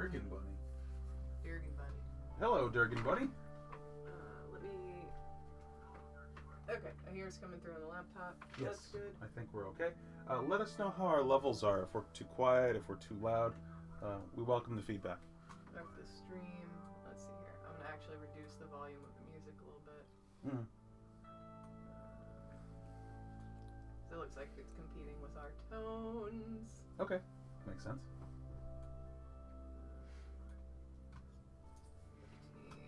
Durgan Buddy. Durgan Buddy. Hello, Durgan Buddy. Let me... Okay, I hear it's coming through on the laptop. Yes, That's good. I think we're okay. Let us know how our levels are. If we're too quiet, if we're too loud. We welcome the feedback. Start the stream. Let's see here. I'm going to actually reduce the volume of the music a little bit. So it looks like it's competing with our tones. Okay, makes sense. 15.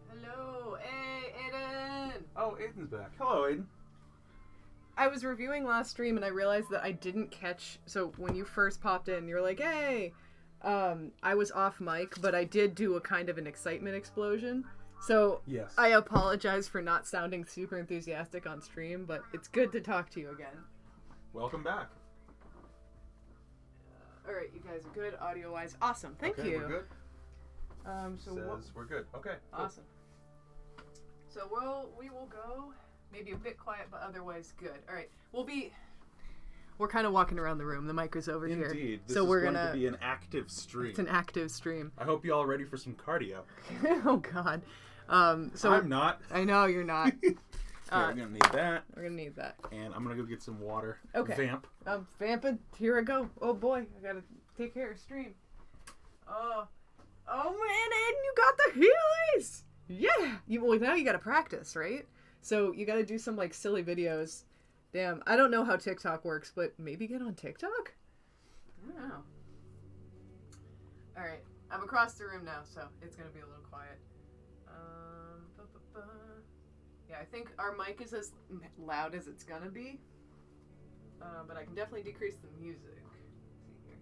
Hello, hey, Aiden! Oh, Aiden's back. Hello, Aiden. I was reviewing last stream and I realized that I didn't catch... So when you first popped in, you were like, hey! I was off mic, but I did do a kind of an excitement explosion. So Yes. I apologize for not sounding super enthusiastic on stream, but it's good to talk to you again. Welcome back. Alright, you guys are good audio-wise. Awesome, thank okay, you. We're good. So we're good. Okay. awesome. So we will go maybe a bit quiet, but otherwise good. Alright, we're kind of walking around the room. The mic is over here. Indeed. This So is we're going gonna to be an active stream. It's an active stream. I hope you all ready for some cardio. Oh god. So I'm not. I know you're not. Here, we're going to need that. We're gonna need that. And I'm going to go get some water. Okay. Vamp. I'm vamping. Here I go. Oh boy, I gotta take care of stream. Oh man, Aiden, you got the Heelys! Yeah! Well, now you gotta practice, right? So you gotta do some like silly videos. Damn, I don't know how TikTok works, but maybe get on TikTok? I don't know. Alright, I'm across the room now, so it's gonna be a little quiet. Yeah, I think our mic is as loud as it's gonna be. But I can definitely decrease the music. Let's see here.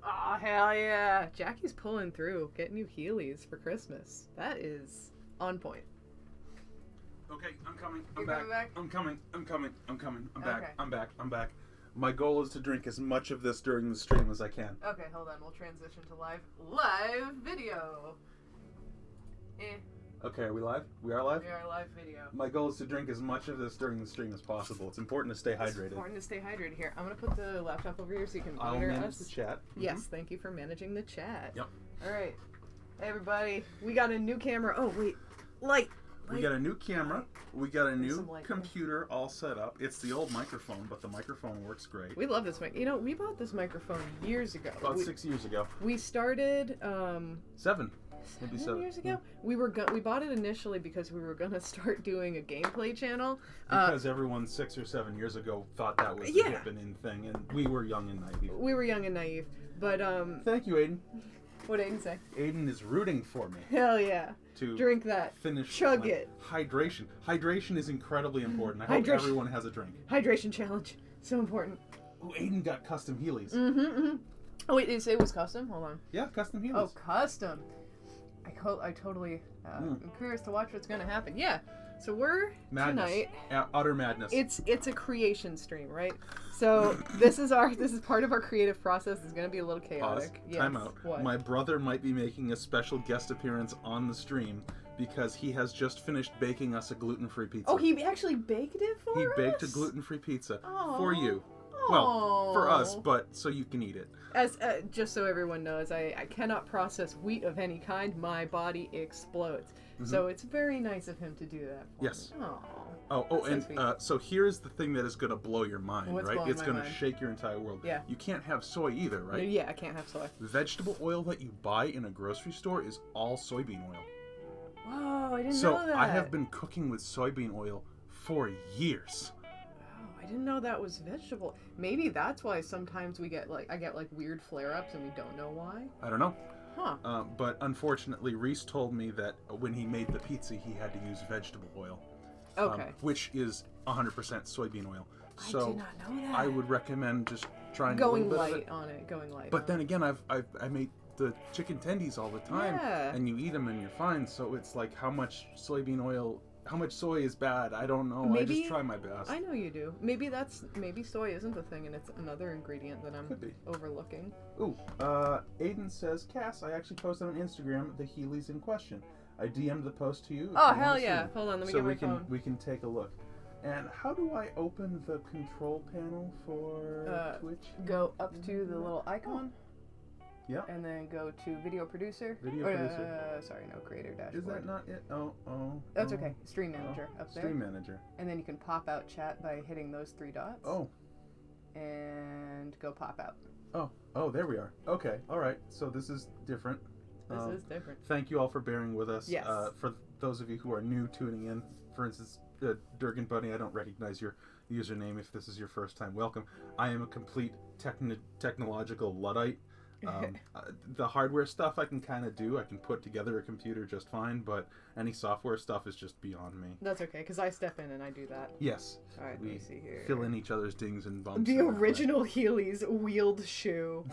Oh, hell yeah. Jackie's pulling through, getting you Heelys for Christmas. That is on point. Okay, I'm coming. You're coming back? I'm coming. I'm back. Okay. I'm back. My goal is to drink as much of this during the stream as I can. Okay, hold on. We'll transition to live video. Okay, are we live? We are live? We are live video. My goal is to drink as much of this during the stream as possible. It's important to stay It's hydrated. important to stay hydrated here. I'm going to put the laptop over here so you can I'll monitor manage us. the chat. Yes, thank you for managing the chat. Yep. All right. Hey, everybody. We got a new camera. Oh, wait. Light. We got a new camera. We got a Some new light. computer all set up. It's the old microphone, but the microphone works great. We love this mic. You know, we bought this microphone years ago. About 6 years ago. We started 7. Maybe 7 years ago. We bought it initially because we were gonna start doing a gameplay channel. Because everyone 6 or 7 years ago thought that was the hip and in thing, and we were young and naive. We were young and naive, but Thank you, Aiden. what did Aiden say? Aiden is rooting for me Hell yeah! to Drink that. finish. Chug my it. Hydration. Hydration is incredibly important. I hope Hydration. everyone has a drink. Hydration challenge. So important. Ooh, Aiden got custom Heelys. Oh wait, did you say it was custom? Hold on. Yeah, custom Heelys. Oh, custom. I totally am curious to watch what's gonna happen. Yeah. So we're Madness. tonight. Utter madness. It's a creation stream, right? So this is part of our creative process. It's gonna be a little Pause. chaotic. Yes. Time out. What? My brother might be making a special guest appearance on the stream because he has just finished baking us a gluten-free pizza. Oh, he actually baked it for us? He baked a gluten-free pizza for Aw. you. Well, for us, Aw. but so you can eat it. As just so everyone knows, I cannot process wheat of any kind. My body explodes. So it's very nice of him to do that for Yes. me. Aw. Oh, That's so and sweet. so here's the thing that is going to blow your mind, What's right? blowing It's my going to mind? shake your entire world. Yeah. You can't have soy either, right? Yeah, I can't have soy. Vegetable oil that you buy in a grocery store is all soybean oil. Whoa, I didn't So know that. I have been cooking with soybean oil for years. Oh, I didn't know that was vegetable. Maybe that's why sometimes I get weird flare-ups and we don't know why. I don't know. Huh. But unfortunately, Reese told me that when he made the pizza, he had to use vegetable oil. Okay. Which is 100% soybean oil. So I did not know that. I would recommend just trying Going a little bit of light it. on it. Going light. But on then it. again, I make the chicken tendies all the time, Yeah. and you eat them and you're fine. So it's like how much soy is bad. I don't know. I Maybe- just try my best. I know you do. Maybe soy isn't the thing, and it's another ingredient that I'm Could be. overlooking. Ooh, Aiden says, Cass, I actually posted on Instagram the Heelys in question. I DM'd the post to you. if Oh you hell wanna see yeah! them. Hold on, let me So get my we can phone. we can take a look. And how do I open the control panel for Twitch? Go up to the little icon. Yeah. And then go to video producer. Video producer. Sorry, no, creator dashboard. Is that not it? Oh. That's okay. Stream manager up there. Stream manager. And then you can pop out chat by hitting those 3 dots. Oh. And go pop out. Oh, there we are. Okay, all right. So this is different. This is different. Thank you all for bearing with us. Yes. For those of you who are new tuning in, for instance, Durgan Bunny, I don't recognize your username if this is your first time. Welcome. I am a complete technological Luddite. The hardware stuff I can kind of do. I can put together a computer just fine, but any software stuff is just beyond me. That's okay, because I step in and I do that. Yes. All right, let me see here. Fill in each other's dings and bumps. The original Heelys wheeled shoe.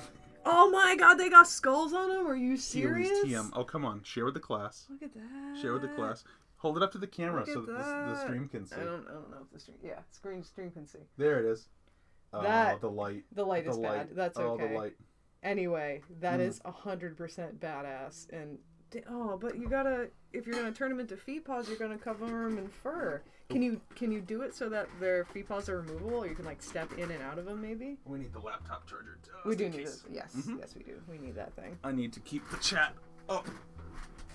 Oh my god, they got skulls on them? Are you serious? Heelys TM. Oh, come on. Share with the class. Look at that. Share with the class. Hold it up to the camera so Look at that the that. stream can see. I don't know if the stream... Yeah, stream can see. There it is. That- the light. The light is bad. That's okay. Oh, the light. Anyway, that is 100% badass. And but you gotta, if you're gonna turn them into feet paws, you're gonna cover them in fur. Can you do it so that their feet paws are removable, or you can like step in and out of them maybe? We need the laptop charger. We do need it. Yes, yes we do. We need that thing. I need to keep the chat up.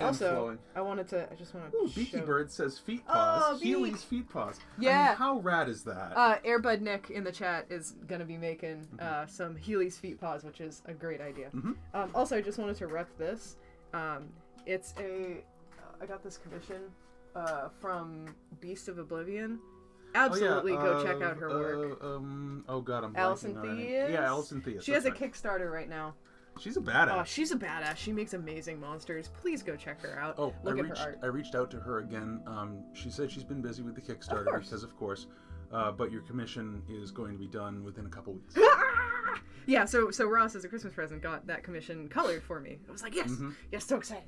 And Also, flowing. I just want to. Ooh, Beaky Bird says feet Oh, paws. Beak. Heelys feet paws. Yeah. I mean, how rad is that? Airbud Nick in the chat is gonna be making some Heelys feet paws, which is a great idea. Also, I just wanted to rep this. It's I got this commission from Beast of Oblivion. Absolutely go check out her work. Oh god, I'm Allison blanking on her name. Theus? Yeah, Allison Theus. She has a Kickstarter right now. She's a badass. Oh, she's a badass. She makes amazing monsters. Please go check her out. Oh, Look at her art. I reached out to her again. She said she's been busy with the Kickstarter because, of course, but your commission is going to be done within a couple weeks. Yeah, so Ross, as a Christmas present, got that commission colored for me. I was like, yes, yes, so excited.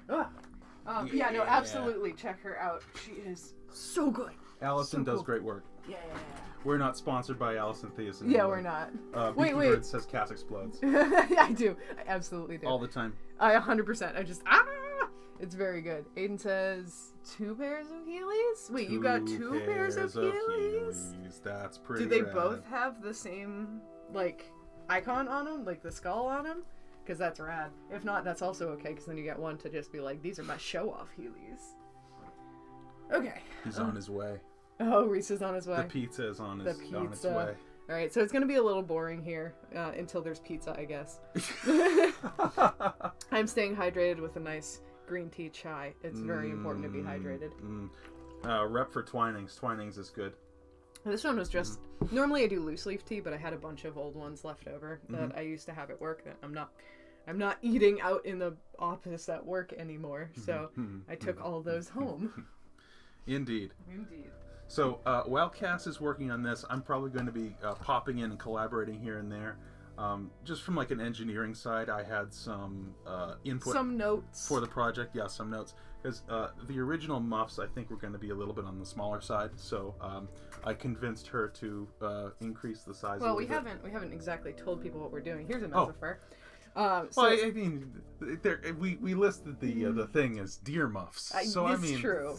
Yeah, no, absolutely, check her out. She is so good. Allison does great work. Yeah. We're not sponsored by Allison Theus. Yeah, we're not. Beaky Bird says Cass explodes. I do. I absolutely do. All the time. I 100%. I just It's very good. Aiden says 2 pairs of Heelys. Wait, you got 2 pairs of Heelys? That's pretty. Do they rad. both have the same like icon on them, like the skull on them? Because that's rad. If not, that's also okay. Because then you get one to just be like, these are my show-off Heelys. Okay. He's on his way. Oh, Reese is on his way. The pizza is on its way. All right, so it's going to be a little boring here until there's pizza, I guess. I'm staying hydrated with a nice green tea chai. It's very important to be hydrated. Rep for Twinings. Twinings is good. This one was just... Normally I do loose leaf tea, but I had a bunch of old ones left over that I used to have at work that I'm not eating out in the office at work anymore. So I took all those home. Indeed. So while Cass is working on this, I'm probably going to be popping in and collaborating here and there. Just from like an engineering side, I had some input. Some notes. For the project, yeah, some notes. Because the original muffs, I think, were going to be a little bit on the smaller side. So I convinced her to increase the size a little bit. We haven't exactly told people what we're doing. Here's a Mesofer. Well, I mean, we listed the thing as deer muffs. So I mean, true.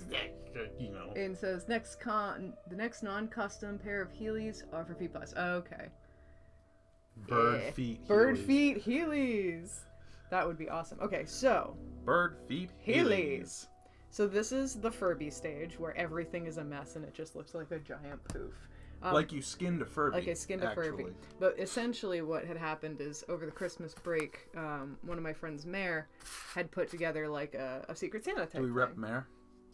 You know. And it says the next non-custom pair of Heelys are for feet paws. Okay. Bird feet Heelys. That would be awesome. Okay, so bird feet Heelys. So this is the Furby stage where everything is a mess and it just looks like a giant poof. Like you skinned a Furby. Like I skinned a Furby. But essentially what had happened is over the Christmas break, one of my friends, Mare, had put together like a Secret Santa type Do we rep thing. Mare?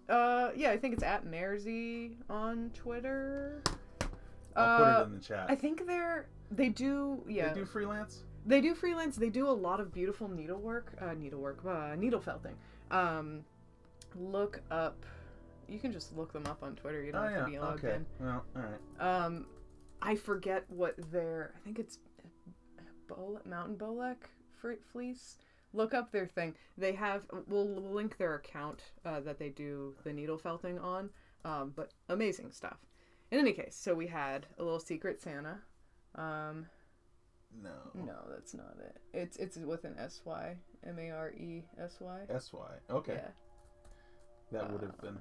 Yeah, I think it's at Maresy on Twitter. I'll put it in the chat. I think they do freelance? They do freelance. They do a lot of beautiful needle felting. Look up. You can just look them up on Twitter. You don't have to be logged in. Well, all right. I forget what I think it's Mountain Bolek fleece. Look up their thing. They have. We'll link their account that they do the needle felting on. But amazing stuff. In any case, so we had a little Secret Santa. No, that's not it. It's with an SY. Maresy. SY. Okay. Yeah. That would have been.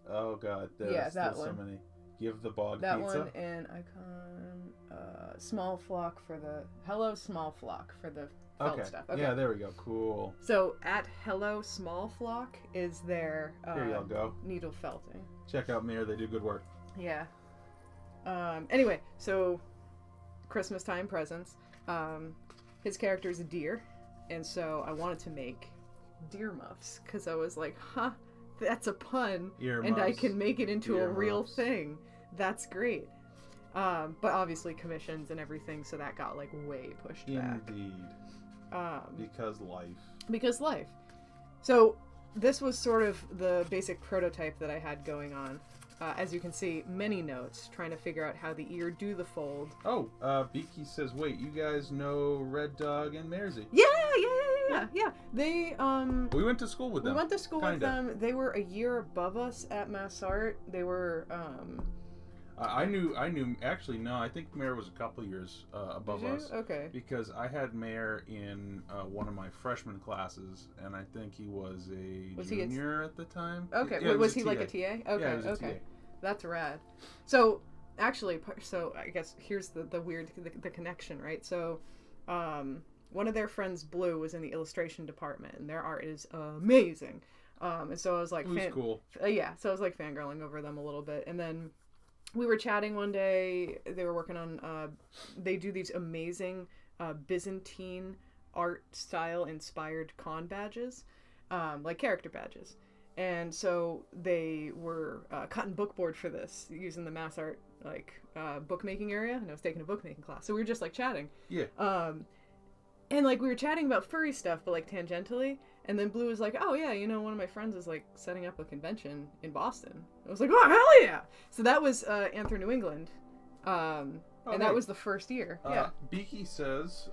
Oh god, there's that so one. many. Give the bog That pizza. one and icon. Small flock for the Small flock for the felt Okay. stuff. Okay. Yeah, there we go. Cool. So at Hello Small Flock is their Here y'all go. needle felting. Check out Mayor. They do good work. Yeah. Anyway, so Christmas time presents. His character is a deer, and so I wanted to make deer muffs because I was like, huh, that's a pun, and I can make it into a real thing. That's great. But obviously commissions and everything, so that got like way pushed back. Indeed. Because life. Because life. So this was sort of the basic prototype that I had going on. As you can see, many notes trying to figure out how the ear do the fold. Oh, Beaky says, wait, you guys know Red Dog and Mersey? Yeah. They We went to school with them. We went to school with Kinda. them. They were a year above us at MassArt. They were I knew. Actually, no. I think Mayor was a couple years above did you? us. Okay. Because I had Mayor in one of my freshman classes, and I think he was a junior at the time. Okay. Yeah, was he a like a TA. TA? Okay. Yeah, he was a okay. TA. That's rad. So actually, so I guess here's the weird the connection, right? So, one of their friends, Blue, was in the illustration department, and their art is amazing. And so I was like, It was cool. Yeah. So I was like fangirling over them a little bit, and then we were chatting one day. They were working on. They do these amazing Byzantine art style inspired con badges, like character badges. And so they were cutting bookboard for this using the MassArt bookmaking area, and I was taking a bookmaking class. So we were just like chatting. Yeah. And like we were chatting about furry stuff, but like tangentially. And then Blue was like, "Oh yeah, you know, one of my friends is like setting up a convention in Boston." I was like, "Oh hell yeah!" So that was Anther New England, and that was the first year. Yeah. Beaky says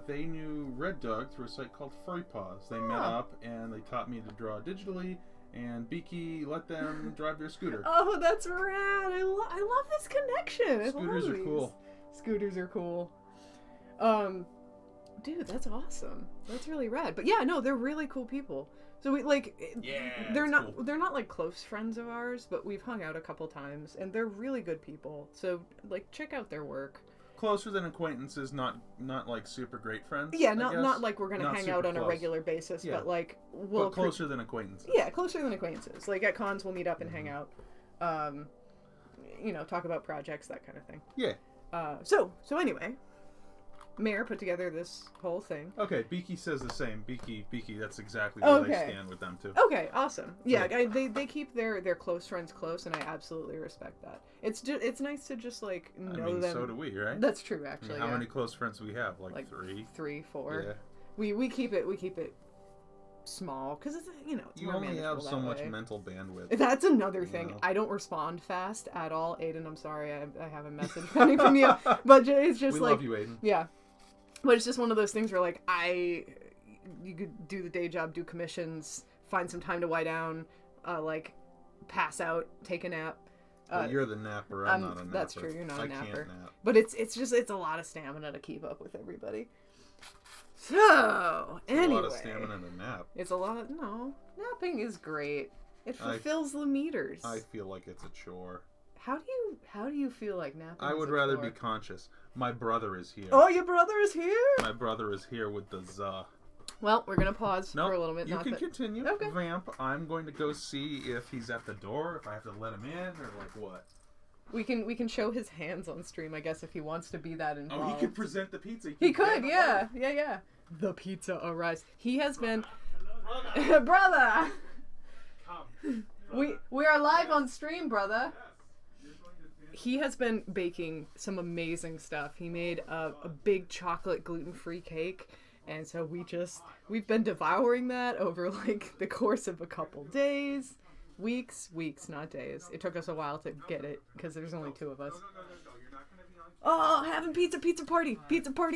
they knew Red Dog through a site called Furry Paws. They met up and they taught me to draw digitally, and Beaky let them drive their scooter. Oh, that's rad! I love this connection. Scooters are cool. Scooters are cool. Dude, that's awesome. That's really rad. But yeah, no, they're really cool people. So we like, they're not cool. they're not like close friends of ours, but we've hung out a couple times, and they're really good people. So like, check out their work. Closer than acquaintances, not like super great friends. Yeah, not like we're gonna hang out on a regular basis, Yeah. but like we'll closer than acquaintances. Yeah, closer than acquaintances. Like at cons, we'll meet up and hang out. Talk about projects, that kind of thing. Yeah. So anyway, Mayor put together this whole thing. Okay, Beaky says the same. Beaky, that's exactly where they Okay. stand with them too. Okay, awesome. Yeah, they keep their close friends close, and I absolutely respect that. It's nice to just like know them. So do we, right? That's true, actually. How many close friends do we have? Like 3? 3, 4. Yeah. We keep it small because it's it's You more only have manageable so that much way. mental bandwidth. That's another thing. know? I don't respond fast at all. Aiden, I'm sorry. I have a message coming from you, but it's just We like love you, Aiden. yeah. But it's just one of those things where like you could do the day job, do commissions, find some time to lie down, pass out, take a nap. Well, you're the napper. I'm not a napper. That's true. You're not a napper. I can't nap. But it's a lot of stamina to keep up with everybody. So anyway, A lot of stamina to nap. it's a lot of napping is great. It fulfills the meters. I feel like it's a chore. How do you feel like napping? I is would a rather chore? be conscious. My brother is here. Oh, your brother is here. My brother is here with the za. Well, we're gonna pause for a little bit. You can continue. Okay. Vamp. I'm going to go see if he's at the door, if I have to let him in, or like what. We can show his hands on stream, I guess, if he wants to be that involved. Oh, he could present the pizza. He could, yeah. The pizza arrives. He has been, brother. Come. We are live on stream, brother. He has been baking some amazing stuff. He made a big chocolate gluten-free cake, and so we've been devouring that over like the course of a couple days, weeks, not days. It took us a while to get it because there's only 2 of us. Oh, having pizza party,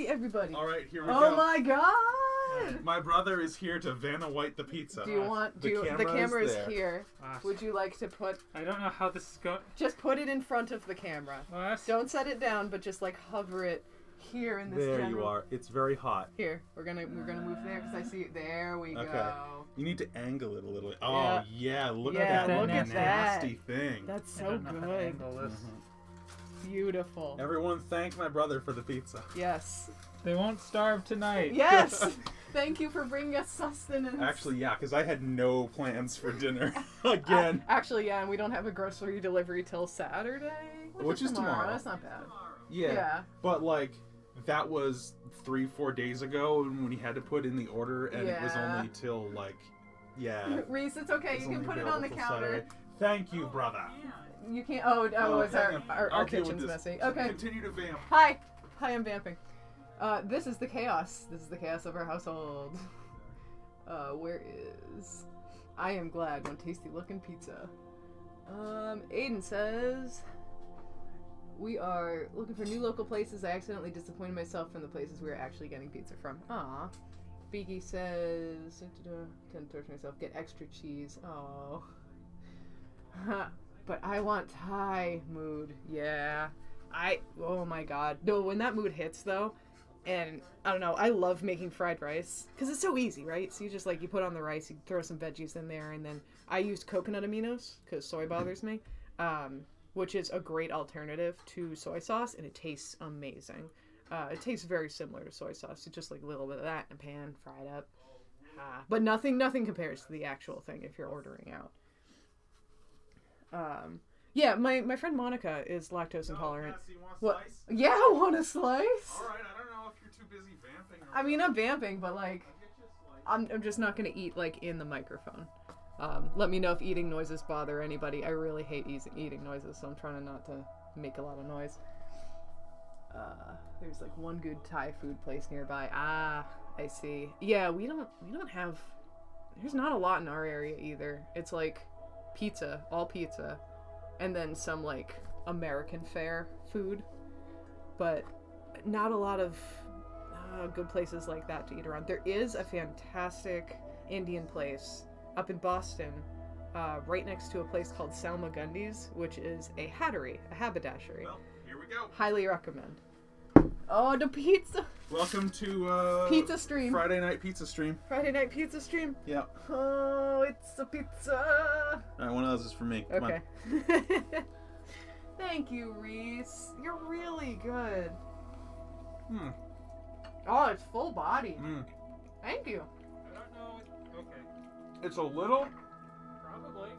everybody. All right, here we Oh go. my god! My brother is here to Vanna White the pizza. Do you want? The camera is here. Would you like to put? I don't know how this is going. Just put it in front of the camera. Don't set it down, but just like hover it here in this. There general... you are. It's very hot. Here, we're gonna move there because I see it. There we Okay. go. You need to angle it a little bit. Oh yeah, look at Yeah, that look at nasty thing. That's I so don't know how to good. angle this. Beautiful. Everyone thank my brother for the pizza. Yes. They won't starve tonight. Yes. Thank you for bringing us sustenance. Actually, yeah, because I had no plans for dinner again. Actually, yeah, and we don't have a grocery delivery till Saturday, Which is tomorrow. That's not bad. Yeah. Yeah. But like that was 3-4 days ago when he had to put in the order, and it was Yeah. only till like, yeah. Reese, it's okay. it's You can only put it on the available till counter. Saturday. Thank you, brother. You can't. Oh, it's hang on. our I'll deal with kitchen's this. messy. So Okay. Continue to vamp. Hi, I'm vamping. This is the chaos. This is the chaos of our household. Where is? I am glad. One tasty looking pizza. Aiden says we are looking for new local places. I accidentally disappointed myself from the places we were actually getting pizza from. Aw. Beaky says, tend to torture myself. Get extra cheese. Oh. But I want Thai mood. Yeah. Oh my god. No, when that mood hits though, and I don't know, I love making fried rice because it's so easy, right? So you just you put on the rice, you throw some veggies in there, and then I used coconut aminos because soy bothers me, which is a great alternative to soy sauce, and it tastes amazing. It tastes very similar to soy sauce. It's just a little bit of that in a pan, fried up. But nothing compares to the actual thing if you're ordering out. Yeah, my friend Monica is lactose intolerant. So you want a What? slice? Yeah, I want a slice. Alright, I don't know if you're too busy vamping or I mean, I'm vamping, but I'll get you a slice. I'm just not gonna eat in the microphone. Let me know if eating noises bother anybody. I really hate eating noises, so I'm trying not to make a lot of noise. There's one good Thai food place nearby. I see. Yeah, we don't have. There's not a lot in our area either. It's pizza, all pizza, and then some American fare food, but not a lot of good places like that to eat around. There is a fantastic Indian place up in Boston, right next to a place called Salma Gundy's, which is a hattery, a haberdashery. Well, here we go. Highly recommend. Oh, the pizza! Welcome to Pizza stream. Friday night pizza stream. Friday night pizza stream. Yeah. Oh, it's a pizza. Alright, one of those is for me. Come Okay. Thank you, Reese. You're really good. on. Oh, it's full body. Mm. Thank you. I don't know. Okay. It's a little. Probably.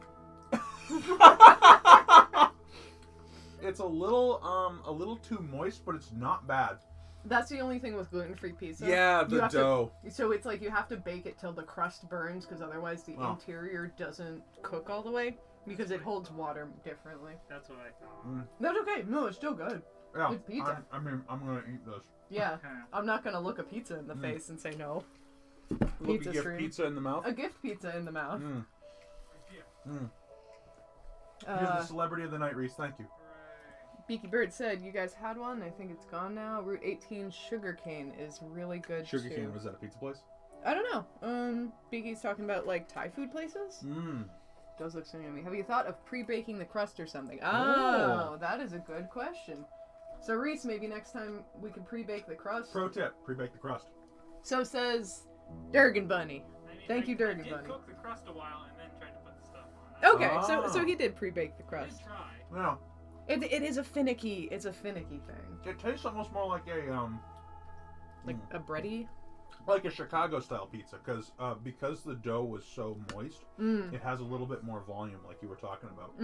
It's a little too moist, but it's not bad. That's the only thing with gluten-free pizza. Yeah, You the have to- dough. So it's you have to bake it till the crust burns, because otherwise the Oh. interior doesn't cook all the way, because it holds water differently. That's what I thought. That's okay. No, it's still good. Yeah. It's pizza. I'm gonna eat this. Yeah. Okay. I'm not gonna look a pizza in the face and say no. Look, Pizza you give stream. pizza in the mouth. A gift pizza in the mouth. Mm. Mm. You're Uh, the celebrity of the night, Reese. Thank you. Beaky Bird said you guys had one. I think it's gone now. Route 18 sugarcane is really good too. Sugarcane, was that a pizza place? I don't know. Beaky's talking about Thai food places. Mmm. Does look so yummy. Have you thought of pre-baking the crust or something? Oh. Oh, that is a good question. So Reese, maybe next time we can pre-bake the crust. Pro tip: pre-bake the crust. So says Durgan Bunny. I mean, Thank you, Durgan I did Bunny. cook the crust a while and then tried to put the stuff on. Okay, Ah. so he did pre-bake the I crust. did try. Yeah. It is a finicky. It's a finicky thing. It tastes almost more like a A bready. like a Chicago style pizza, because the dough was so moist, it has a little bit more volume, like you were talking about.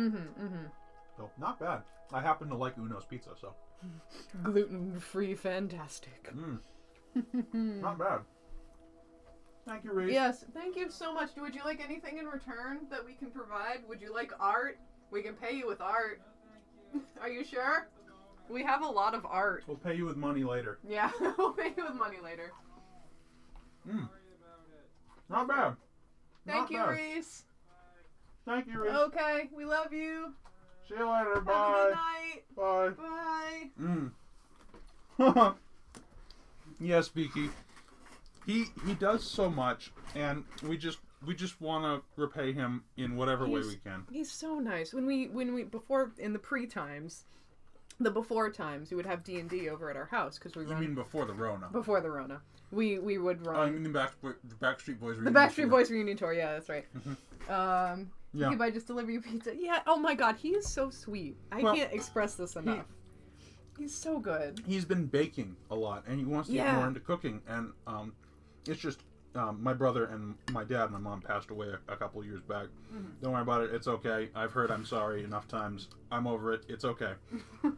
So not bad. I happen to like Uno's pizza, so Gluten-free, fantastic. not bad. Thank you, Reese. Yes, thank you so much. Would you like anything in return that we can provide? Would you like art? We can pay you with art. Are you sure? We have a lot of art. We'll pay you with money later. Yeah, we'll pay you with money later. Not bad. Thank Not you, bad. Reese. Thank you, Reese. Okay, we love you. See you later. Have a Bye. good night. Bye. Bye. Yes, Beaky. He does so much, and we just want to repay him in whatever way we can. He's so nice. When we before in the before times, we would have D&D over at our house because we You run mean before the Rona? before the Rona. We would I run mean the Backstreet Boys. the Backstreet Boys reunion tour. Yeah, that's right. Yeah. If I just deliver you pizza. Yeah. Oh my God, he is so sweet. I Well, can't express this enough. He's so good. He's been baking a lot, and he wants to get Yeah. more into cooking. And it's just my brother and my dad and my mom passed away a couple of years back. Don't worry about it. It's okay. I've heard I'm sorry enough times. I'm over it. It's okay.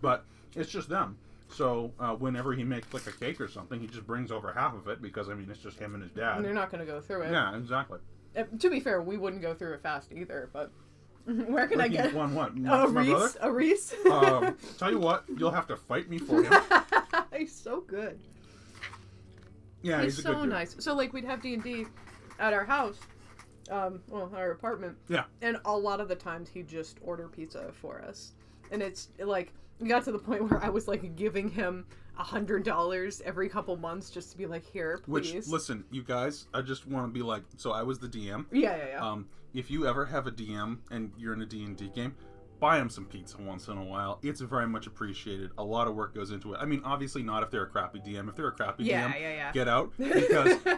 But it's just them. So whenever he makes like a cake or something, he just brings over half of it because, I mean, it's just him and his And dad. they're not going to go through it. Yeah, exactly. To be fair, we wouldn't go through it fast either, but where can I get One what? a My brother? Reese? A Reese? Tell you what, you'll have to fight me for him. He's so good. Yeah, He's he's a so good dude. nice. So like we'd have D&D at our house, well, our apartment. Yeah. And a lot of the times he'd just order pizza for us, and it's like it got to the point where I was like giving him $100 every couple months just to be like, here, please. Which, listen, you guys, I just want to be like, so I was the DM. Yeah. If you ever have a DM and you're in a D&D game, buy them some pizza once in a while. It's very much appreciated. A lot of work goes into it. I mean, obviously not if they're a crappy DM. If they're a crappy DM, Yeah. get out.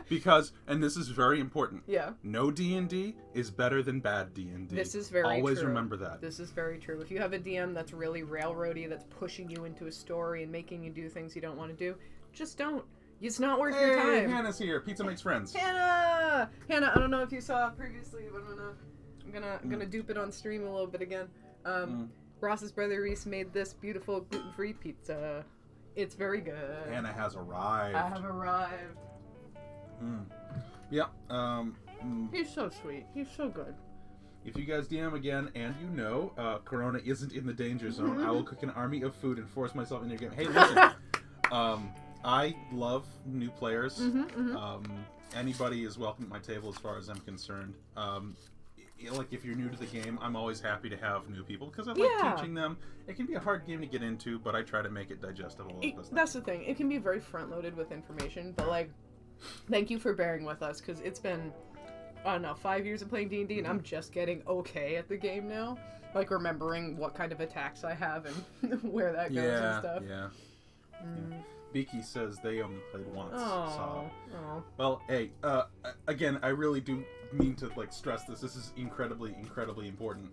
Because, and this is very important, Yeah. no D&D is better than bad D&D. This is very Always true. remember that. This is very true. If you have a DM that's really railroady, that's pushing you into a story and making you do things you don't want to do, just don't. It's not worth your Hey, time. Hannah's here. Pizza makes friends. Hannah, I don't know if you saw previously, but I'm gonna dupe it on stream a little bit again. Ross's brother Reese made this beautiful gluten-free pizza. It's very good. Hannah has arrived. I have arrived. Yeah. He's so sweet. He's so good. If you guys DM again and you know Corona isn't in the danger zone, I will cook an army of food and force myself into your game. Hey, listen. I love new players. Anybody is welcome at my table as far as I'm concerned. Like, if you're new to the game, I'm always happy to have new people because I like teaching them. It can be a hard game to get into, but I try to make it digestible. That's the thing. It can be very front-loaded with information, but, like, thank you for bearing with us because it's been, I don't know, 5 years of playing D&D, and I'm just getting okay at the game now. Like, remembering what kind of attacks I have and where that goes and stuff. Yeah. Beaky says they only played once. Oh. Well, hey, again, I really do mean to like stress this. This is incredibly important.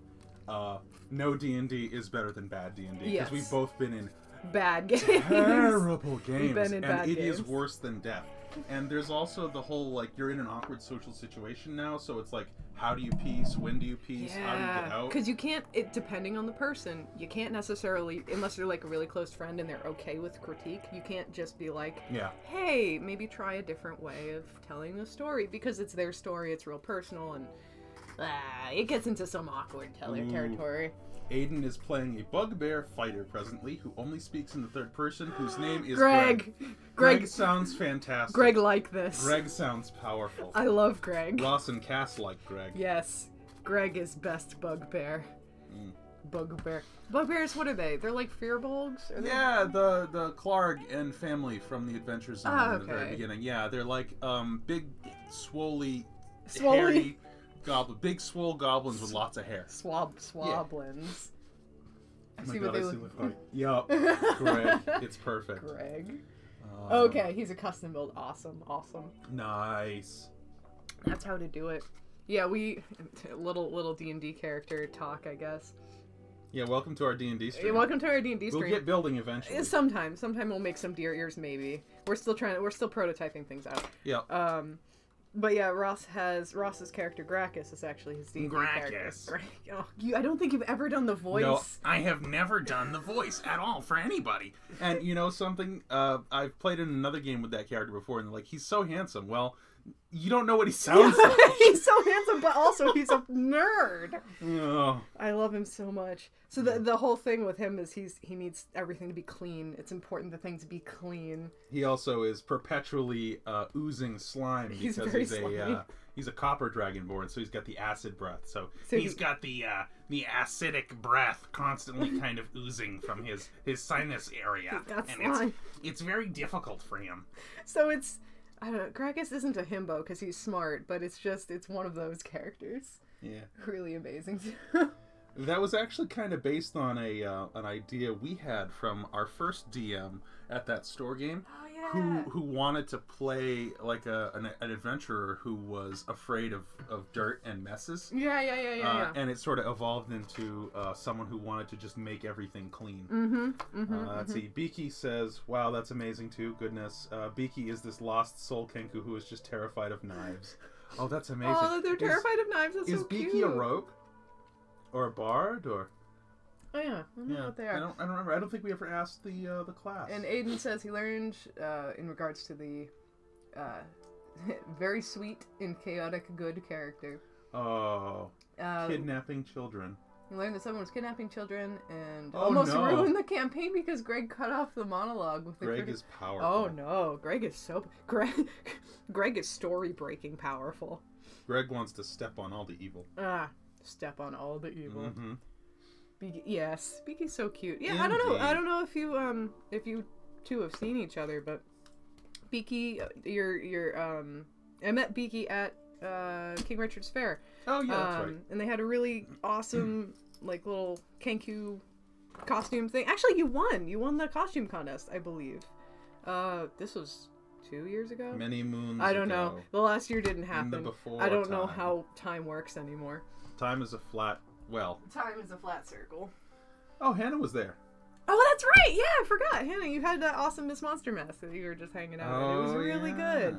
No D&D is better than bad D&D because Yes. we've both been in Bad games. terrible games, been in and bad it is games. worse than death. And there's also the whole like you're in an awkward social situation now, so it's like, how do you peace? When do you peace? How do you get out? Because you can't, depending on the person, you can't necessarily, unless you're like a really close friend and they're okay with critique, you can't just be like, Yeah. hey, maybe try a different way of telling the story, because it's their story, it's real personal, and it gets into some awkward territory. Aiden is playing a bugbear fighter presently who only speaks in the third person, whose name is Greg. Greg sounds fantastic. Greg like this. Greg sounds powerful. I love Greg. Ross and Cass like Greg. Yes. Greg is best bugbear. Bugbear. Bugbears, what are they? They're like fearbolgs? Are they- Yeah, the Clark and family from the Adventure Zone in the very okay. beginning. Yeah, they're like big, swolley, Swolley? hairy big swole goblins with lots of hair. Swablins. Oh I my see God, what they I look see what Yup, Greg, it's perfect. Greg. Okay, he's a custom build. Awesome. Nice. That's how to do it. Yeah, we little D&D character talk, I guess. Yeah, welcome to our D&D stream. Welcome to our D&D stream. We'll get building eventually. Sometime we'll make some deer ears. Maybe we're still prototyping things out. Yeah. But yeah, Ross's character Gracchus is actually his D&D character. I don't think you've ever done the voice. No, I have never done the voice at all for anybody. And you know something? I've played in another game with that character before, and they're like, he's so handsome. Well, you don't know what he sounds like. He's so handsome, but also he's a nerd. Oh. I love him so much. So the whole thing with him is he needs everything to be clean. It's important that things be clean. He also is perpetually oozing slime He's because very he's a slimy. he's a copper dragonborn, so he's got the acid breath. So So he's got the acidic breath constantly kind of oozing from his sinus area, He's got and slime. it's very difficult for him. So I don't know. Gracchus isn't a himbo because he's smart, but it's one of those characters. Yeah. Really amazing. That was actually kind of based on an idea we had from our first DM at that store game. Oh who wanted to play like an adventurer who was afraid of dirt and messes. Yeah. And it sort of evolved into someone who wanted to just make everything clean. Let's see. Biki says, "Wow, that's amazing too. Goodness, Biki is this lost soul Kenku who is just terrified of knives." Oh, that's amazing. Oh, they're terrified of knives. That's is so cute. Biki a rogue or a bard or? Oh yeah, I don't know what they are. I don't remember. I don't think we ever asked the class. And Aiden says he learned in regards to the very sweet and chaotic good character. Oh, kidnapping children. He learned that someone was kidnapping children and Oh, almost no. ruined the campaign because Greg cut off the monologue with the Greg is powerful. Oh no, Greg is so Greg is story breaking powerful. Greg wants to step on all the evil. Step on all the evil. Mm-hmm. Yes, Biki's so cute. Yeah, Indeed. I don't know if you two have seen each other, but Biki, I met Biki at King Richard's Fair. Oh yeah, that's right. And they had a really awesome like little Kenku costume thing. Actually, you won the costume contest, I believe. This was 2 years ago. Many moons. I don't know. ago. The last year didn't In the happen. before I don't know time. how time works anymore. Time is a flat. Well. Time is a flat circle. Oh, Hannah was there. Oh, that's right. Yeah, I forgot. Hannah, you had that awesome Miss Monster mask that you were just hanging out in. It was really good.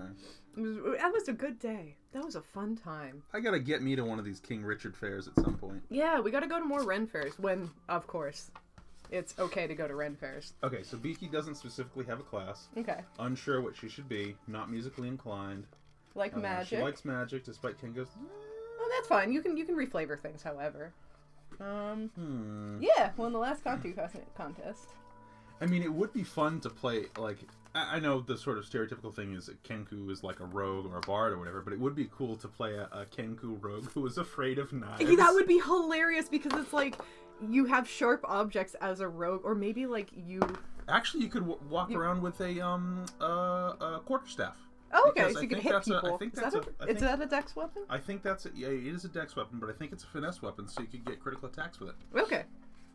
That was a good day. That was a fun time. I gotta get me to one of these King Richard fairs at some point. Yeah, we got to go to more Ren fairs when, of course, it's okay to go to Ren fairs. Okay, so Biki doesn't specifically have a class. Okay. Unsure what she should be. Not musically inclined. Like magic. She likes magic, despite Ken goes. Oh, that's fine. You can reflavor things, however. Yeah, won the last contest. I mean, it would be fun to play, like, I know the sort of stereotypical thing is that Kenku is like a rogue or a bard or whatever, but it would be cool to play a Kenku rogue who is afraid of knives. That would be hilarious because it's like you have sharp objects as a rogue, or maybe like you. Actually, you could walk around with a quarterstaff. Oh, okay, Because so I you can think hit that's people. I think Is that's is that a dex weapon? I think that's yeah, it is a dex weapon, but I think it's a finesse weapon, so you could get critical attacks with it. Okay.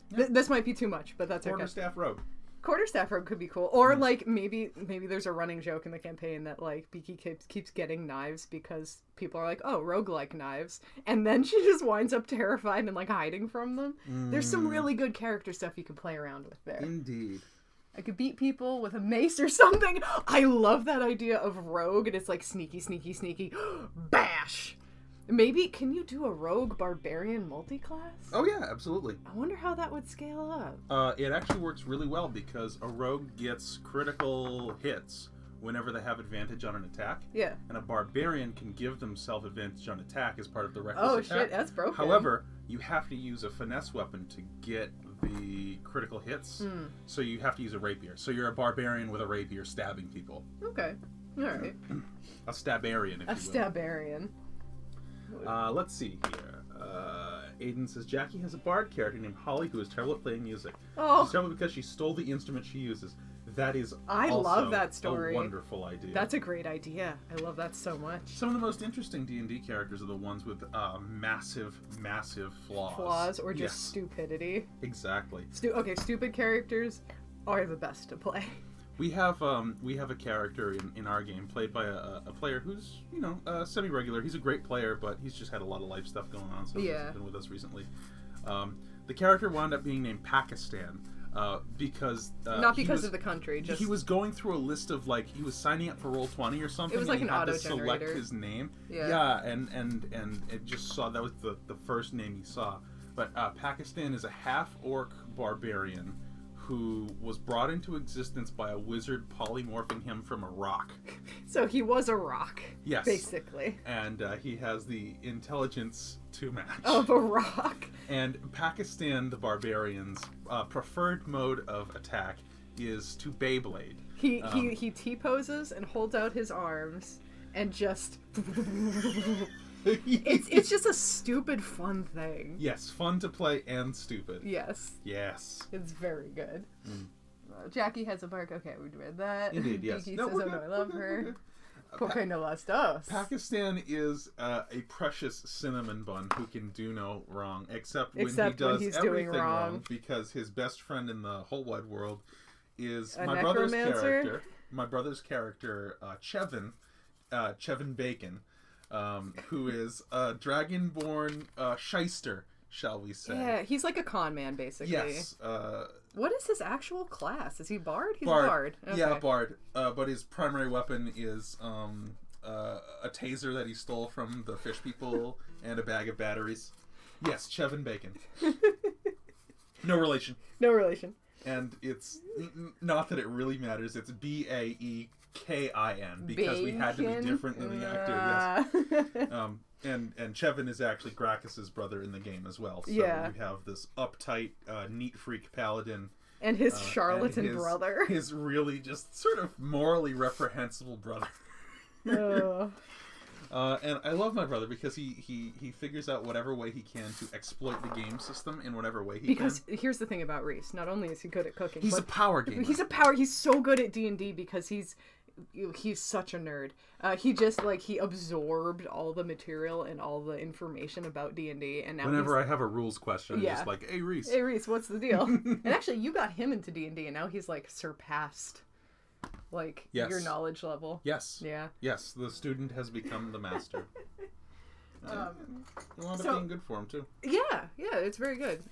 Yeah. This might be too much, but that's okay. Quarterstaff rogue. Quarterstaff rogue could be cool, or like maybe there's a running joke in the campaign that like Biki keeps getting knives because people are like, oh, roguelike knives, and then she just winds up terrified and like hiding from them. There's some really good character stuff you can play around with there. Indeed. I could beat people with a mace or something. I love that idea of rogue, and it's like sneaky, bash. Maybe, can you do a rogue barbarian multi-class? Oh yeah, absolutely. I wonder how that would scale up. It actually works really well because a rogue gets critical hits whenever they have advantage on an attack. Yeah. And a barbarian can give themselves advantage on attack as part of the reckless Oh attack. shit, that's broken. However, you have to use a finesse weapon to get the critical hits. So you have to use a rapier. So you're a barbarian with a rapier stabbing people. Okay. Alright. A stabarian, if A you will. stabarian. Let's see here. Aiden says Jackie has a bard character named Holly who is terrible at playing music. Oh. She's terrible because she stole the instrument she uses. That is I also love that story. A wonderful idea. That's a great idea. I love that so much. Some of the most interesting D&D characters are the ones with massive flaws. Flaws or just Yes, stupidity. exactly. Stupid characters are the best to play. We have a character in our game played by a player who's semi-regular. He's a great player, but he's just had a lot of life stuff going on, so he hasn't been with us recently. The character wound up being named Pakistan because not because of the country. Just he was going through a list of he was signing up for Roll20 or something. It was like and an he had to auto-generator. select his name. Yeah. And it just saw that was the first name he saw. But Pakistan is a half-orc barbarian who was brought into existence by a wizard polymorphing him from a rock. So he was a rock. Yes. Basically. And he has the intelligence to match. Of a rock. And Pakistan, the barbarian's preferred mode of attack is to Beyblade. He T-poses and holds out his arms and just... it's just a stupid fun thing. Yes, fun to play and stupid. Yes. Yes. It's very good. Jackie has a bark. Okay, we read that. Indeed, yes. Biki No, says, we're oh no, good, I love we're her. good. Porque no las dos. Pakistan is a precious cinnamon bun who can do no wrong, except when Except he when does he's doing everything wrong. because his best friend in the whole wide world is A my brother's necromancer? character. my brother's character, Chevin Bacon, who is a dragonborn shyster, shall we say? Yeah, he's like a con man, basically. Yes. What is his actual class? Is he bard? He's Bard. a bard. Okay. Yeah, bard. But his primary weapon is a taser that he stole from the fish people and a bag of batteries. Yes, Chevin Bacon. No relation. No relation. And it's not that it really matters. It's Baekin because we had to be different than the actor. Yes. And Chevin is actually Gracchus's brother in the game as well. So Yeah. we have this uptight, neat freak paladin. And his charlatan and brother. His really just sort of morally reprehensible brother. And I love my brother because he figures out whatever way he can to exploit the game system in whatever way he Because can. here's the thing about Reese. Not only is he good at cooking, He's a but power gamer. He's so good at D&D because he's such a nerd. He absorbed all the material and all the information about D&D, and now Whenever I have a rules question, I'm Yeah. just like, hey, Reese. Hey Reese, what's the deal? And actually, you got him into D&D, and now he's like surpassed, like Yes. your knowledge level. Yes. Yeah. Yes, the student has become the master. You wound up being good for him, too. Yeah, it's very good.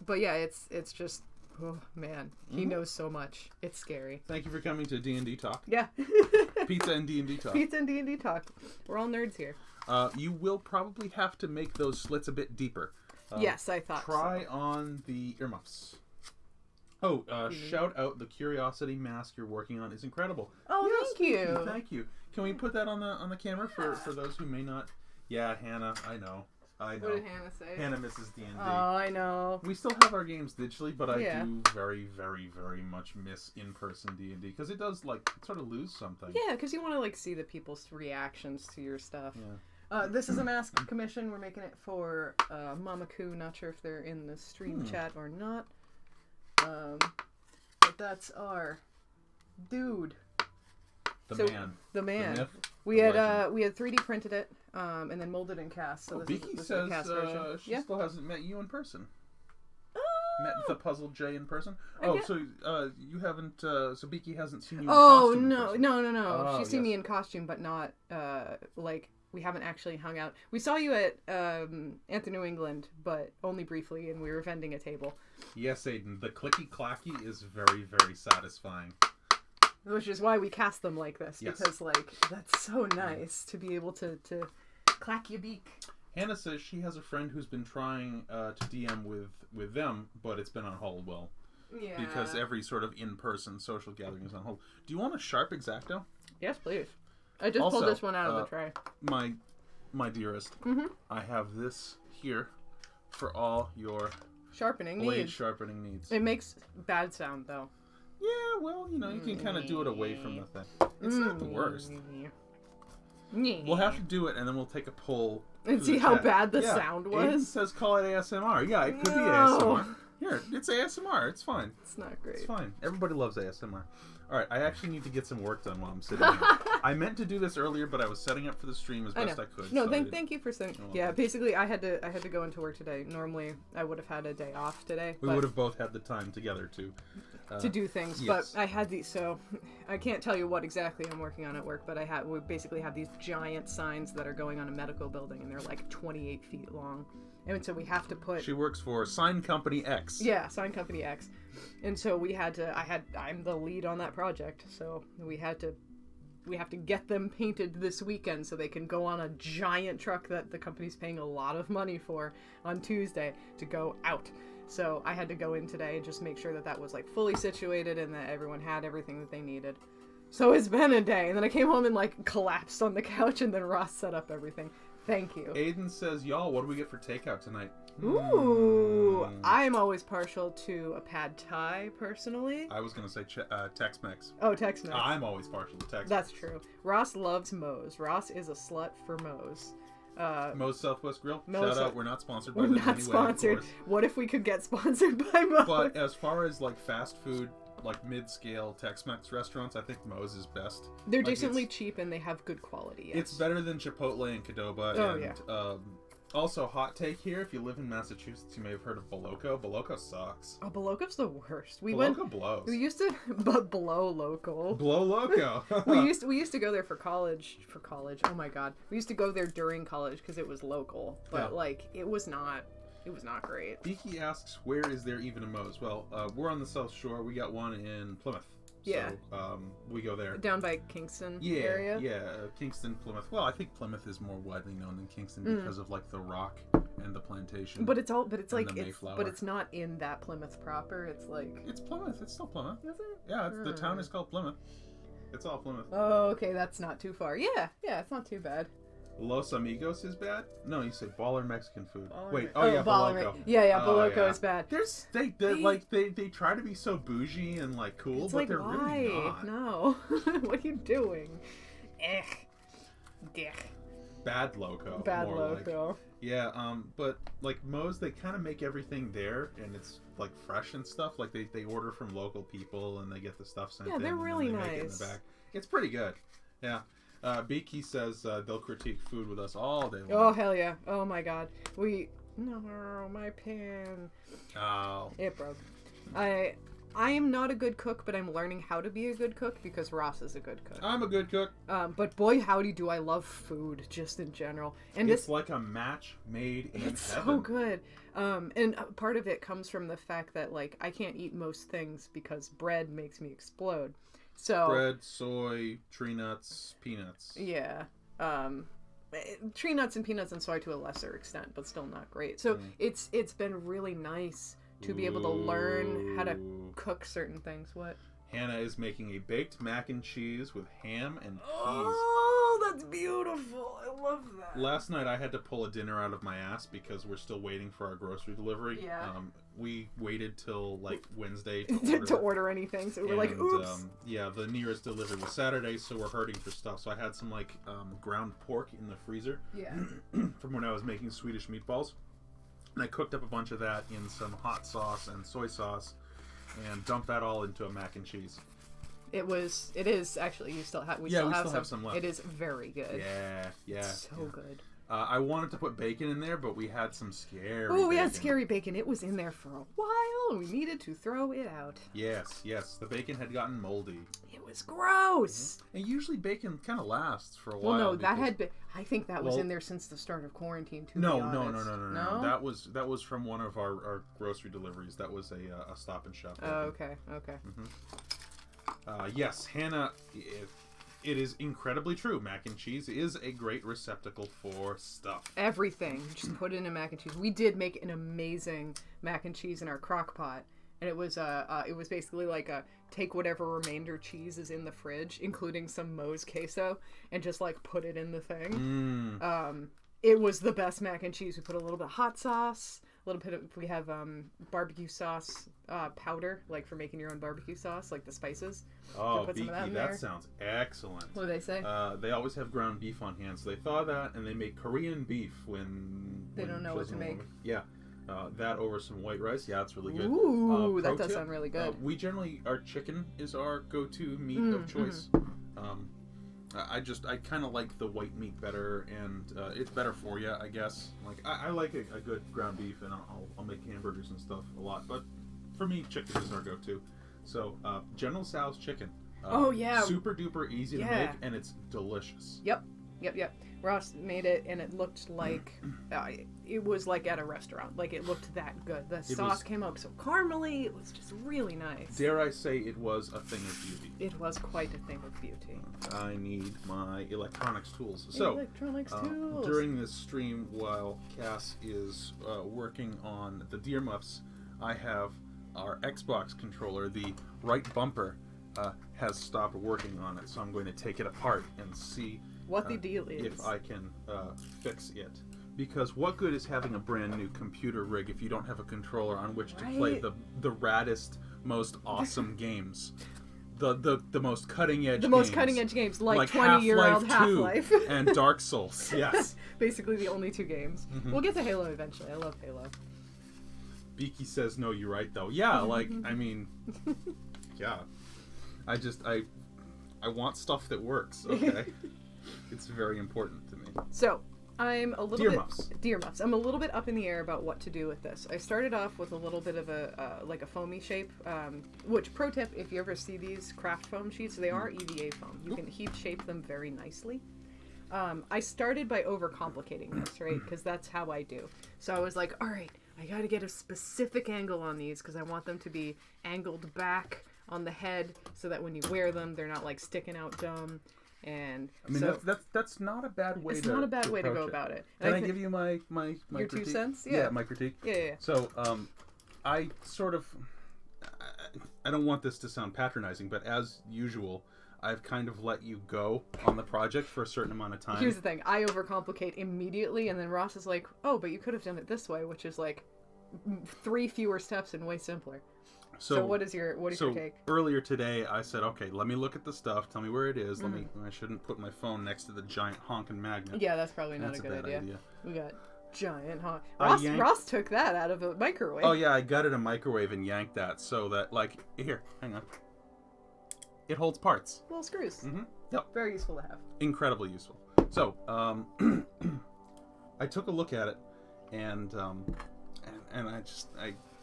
But yeah, it's just, oh man, he knows so much. It's scary. Thank you for coming to D&D Talk. Yeah. Pizza and D&D Talk. Pizza and D&D talk. We're all nerds here. You will probably have to make those slits a bit deeper. Yes, I thought Try so. on the earmuffs. Oh, shout out the Curiosity mask you're working on is incredible. Oh, Yes, thank you. Thank you. Can we put that on the camera for those who may not? Yeah, Hannah, I know. What did Hannah say? Hannah misses D&D. Oh, I know. We still have our games digitally, but I do very, very, very much miss in-person D&D because it does sort of lose something. Yeah, because you want to see the people's reactions to your stuff. Yeah. This is a mask commission. We're making it for Mama Koo. Not sure if they're in the stream chat or not. But that's our dude. The man. The man. The myth, we the had legend. we had 3D printed it and then molded and cast. So this Beaky is says the cast version. she still hasn't met you in person. Met the Puzzle J in person. I So you haven't. So Beaky hasn't seen you. In Oh costume in no, person. no! Oh, She's seen yes. me in costume, but not we haven't actually hung out. We saw you at Anthony New England, but only briefly, and we were vending a table. Yes, Aiden. The clicky clacky is very, very satisfying. Which is why we cast them like this, Yes. because that's so nice to be able to clack your beak. Hannah says she has a friend who's been trying to DM with them, but it's been on hold. Well, Yeah. because every sort of in-person social gathering is on hold. Do you want a sharp X-Acto? Yes, please. I just Also, pulled this one out of the tray. My dearest, Mm-hmm. I have this here for all your Sharpening blade needs. sharpening needs. It makes bad sound though. Yeah, well, you can kind of do it away from the thing. It's not the worst. We'll have to do it, and then we'll take a poll. And to see the how chat. bad the Yeah, sound Aiden was. says call it ASMR. Yeah, it could be No. ASMR. Here, it's ASMR. It's fine. It's not great. It's fine. Everybody loves ASMR. All right, I actually need to get some work done while I'm sitting here. I meant to do this earlier, but I was setting up for the stream as best I could. No, so thank you for saying. You're Yeah, welcome. basically, I had to go into work today. Normally, I would have had a day off today. We but would have both had the time together to do things, yes. but I had these. So I can't tell you what exactly I'm working on at work, but we basically have these giant signs that are going on a medical building, and they're like 28 feet long, and so we have to put. She works for Sign Company X. Yeah, Sign Company X. And so we had to I'm the lead on that project. So we have to get them painted this weekend so they can go on a giant truck that the company's paying a lot of money for on Tuesday to go out. So I had to go in today and just make sure that was fully situated and that everyone had everything that they needed. So it's been a day, and then I came home and collapsed on the couch, and then Ross set up everything. Thank you. Aiden says, y'all, what do we get for takeout tonight? Ooh, I'm always partial to a pad thai, personally. I was going to say Tex-Mex. Oh, Tex-Mex. I'm always partial to Tex-Mex. That's true. Ross loves Moe's. Ross is a slut for Moe's. Moe's Southwest Grill. Moe's Shout Sou- out. We're not sponsored by We're them not anyway, sponsored. of course. What if we could get sponsored by Moe's? But as far as fast food, mid-scale Tex-Mex restaurants, I think Moe's is best. They're Like, decently cheap and they have good quality. Yes. It's better than Chipotle and Qdoba Oh, and yeah. Also, hot take here: if you live in Massachusetts, you may have heard of Boloco. Boloco sucks. Oh, Boloco's the worst. Boloco blows. We used to, but below local. Blow Loco. we used to go there for college. For college, oh my god, we used to go there during college because it was local. But Yeah. like, it was not great. Beaky asks, where is there even a Moe's? Well, we're on the South Shore. We got one in Plymouth. Yeah. So, we go there. Down by Kingston Yeah, area. Kingston, Plymouth. Well, I think Plymouth is more widely known than Kingston because of like the rock and the plantation. But it's and like the it's Mayflower. but it's not in that Plymouth proper. It's like, It's Plymouth. It's still Plymouth. is it? Yeah, the town is called Plymouth. It's all Plymouth. Oh, okay, that's not too far. Yeah, it's not too bad. Los Amigos is bad? No, you say baller Mexican food. Baller Wait, Me- oh yeah, Baller Boloco. Me- Yeah, Oh, Boloco yeah. is bad. There's they try to be so bougie and like cool, It's but like, they're why? really not. No. What are you doing? Dick. Bad Loco. Bad more Loco. Like. Yeah, but like Moe's, they kind of make everything there, and it's like fresh and stuff. Like they order from local people, and they get the stuff sent Yeah, in. they're and then really they make it in nice. the back. It's pretty good. Yeah. Beaky says they'll critique food with us all day long. Oh, hell yeah. Oh my god. No, my pen. Oh. It broke. I am not a good cook, but I'm learning how to be a good cook because Ross is a good cook. I'm a good cook. But boy, howdy do I love food just in general. And It's this, like a match made in it's heaven. so good. And part of it comes from the fact that like I can't eat most things because bread makes me explode. So Bread, soy, tree nuts, peanuts. yeah. Tree nuts and peanuts and soy to a lesser extent, but still not great. So it's been really nice to be able to learn how to Ooh. cook certain things. What? Hannah is making a baked mac and cheese with ham and peas. Oh, that's beautiful. I love that. Last night I had to pull a dinner out of my ass because we're still waiting for our grocery delivery. Yeah. We waited till like Wednesday to order anything, so we were like, And, oops. yeah, the nearest delivery was Saturday, so we're hurting for stuff. So I had some like ground pork in the freezer Yeah. from when I was making Swedish meatballs. And I cooked up a bunch of that in some hot sauce and soy sauce and dumped that all into a mac and cheese. It is actually, we still have some left. It is very good. Yeah. So good. I wanted to put bacon in there, but we had some scary Oh, we had bacon. scary bacon. It was in there for a while, and we needed to throw it out. Yes. The bacon had gotten moldy. It was gross. And usually bacon kind of lasts for a Well, while. no, that because- had been. I think that was Well- in there since the start of quarantine. To No. be honest. No. That was from one of our grocery deliveries. That was a Stop and Shop. Oh, bacon. okay. Yes, Hannah. It is incredibly true. Mac and cheese is a great receptacle for stuff. Everything. Just put it in a mac and cheese. We did make an amazing mac and cheese in our crock pot. And it was basically like a take whatever remainder cheese is in the fridge, including some Moe's queso, and just like put it in the thing. It was the best mac and cheese. We put a little bit of hot sauce, we have barbecue sauce powder, like for making your own barbecue sauce, like the spices. Oh, put some of that Beaky, in that there. sounds excellent. What do they say? They always have ground beef on hand, so they thaw that and they make Korean beef when They don't know what to make. Yeah, that over some white rice. Yeah, it's really good. Ooh, that Pro does tip, sound really good. We generally, our chicken is our go-to meat of choice. I kind of like the white meat better, and it's better for you, I guess. Like I like a good ground beef, and I'll make hamburgers and stuff a lot. But for me, chicken is our go-to. So General Tso's chicken. Oh, yeah. Super duper easy to Yeah. make, and it's delicious. Yep. Ross made it, and it looked like it was like at a restaurant. Like it looked that good. The sauce came up so caramely. It was just really nice. Dare I say it was a thing of beauty. It was quite a thing of beauty. I need my electronics tools. So, Electronics tools. during this stream, while Cass is working on the Deer Muffs, I have our Xbox controller. The right bumper has stopped working on it, so I'm going to take it apart and see what the deal is. if I can fix it. Because what good is having a brand new computer rig if you don't have a controller on which to play Right. the raddest, most awesome games? The most cutting edge. The most cutting edge games, like 20-year-old Half-Life 2 Half-Life. and Dark Souls. Yes. Basically the only two games. We'll get to Halo eventually. I love Halo. Beaky says, no, you're right, though. Yeah, like, I mean, yeah. I want stuff that works, okay? It's very important to me. So, I'm a little Deer bit muffs. deer muffs. I'm a little bit up in the air about what to do with this. I started off with a little bit of a like a foamy shape. Which pro tip: if you ever see these craft foam sheets, they are EVA foam. You can heat shape them very nicely. I started by overcomplicating this, right? Because that's how I do. So I was like, all right, I got to get a specific angle on these because I want them to be angled back on the head so that when you wear them, they're not like sticking out dumb. And I mean, so that's not a bad way. it's not a bad way to go approach it. about it. Can And I thi- give you my Your 2 critique? cents? Yeah, Yeah. my critique. Yeah. So, I sort of, I don't want this to sound patronizing, but as usual, I've kind of let you go on the project for a certain amount of time. Here's the thing: I overcomplicate immediately, and then Ross is like, "Oh, but you could have done it this way," which is like 3 fewer steps and way simpler. So what is your take? Earlier today, I said, okay, let me look at the stuff. Tell me where it is. I shouldn't put my phone next to the giant honking magnet. Yeah, that's probably not That's a good bad idea. We got giant I Ross took that out of a microwave. Oh yeah, I gutted a microwave and yanked that so that here, hang on. It holds parts. Little screws. Mm-hmm. Yep. Very useful to have. Incredibly useful. So, I took a look at it, and I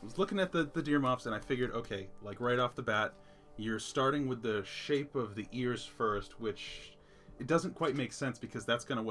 was looking at the deer muffs, and I figured, okay, like right off the bat, you're starting with the shape of the ears first, which it doesn't quite make sense because that's gonna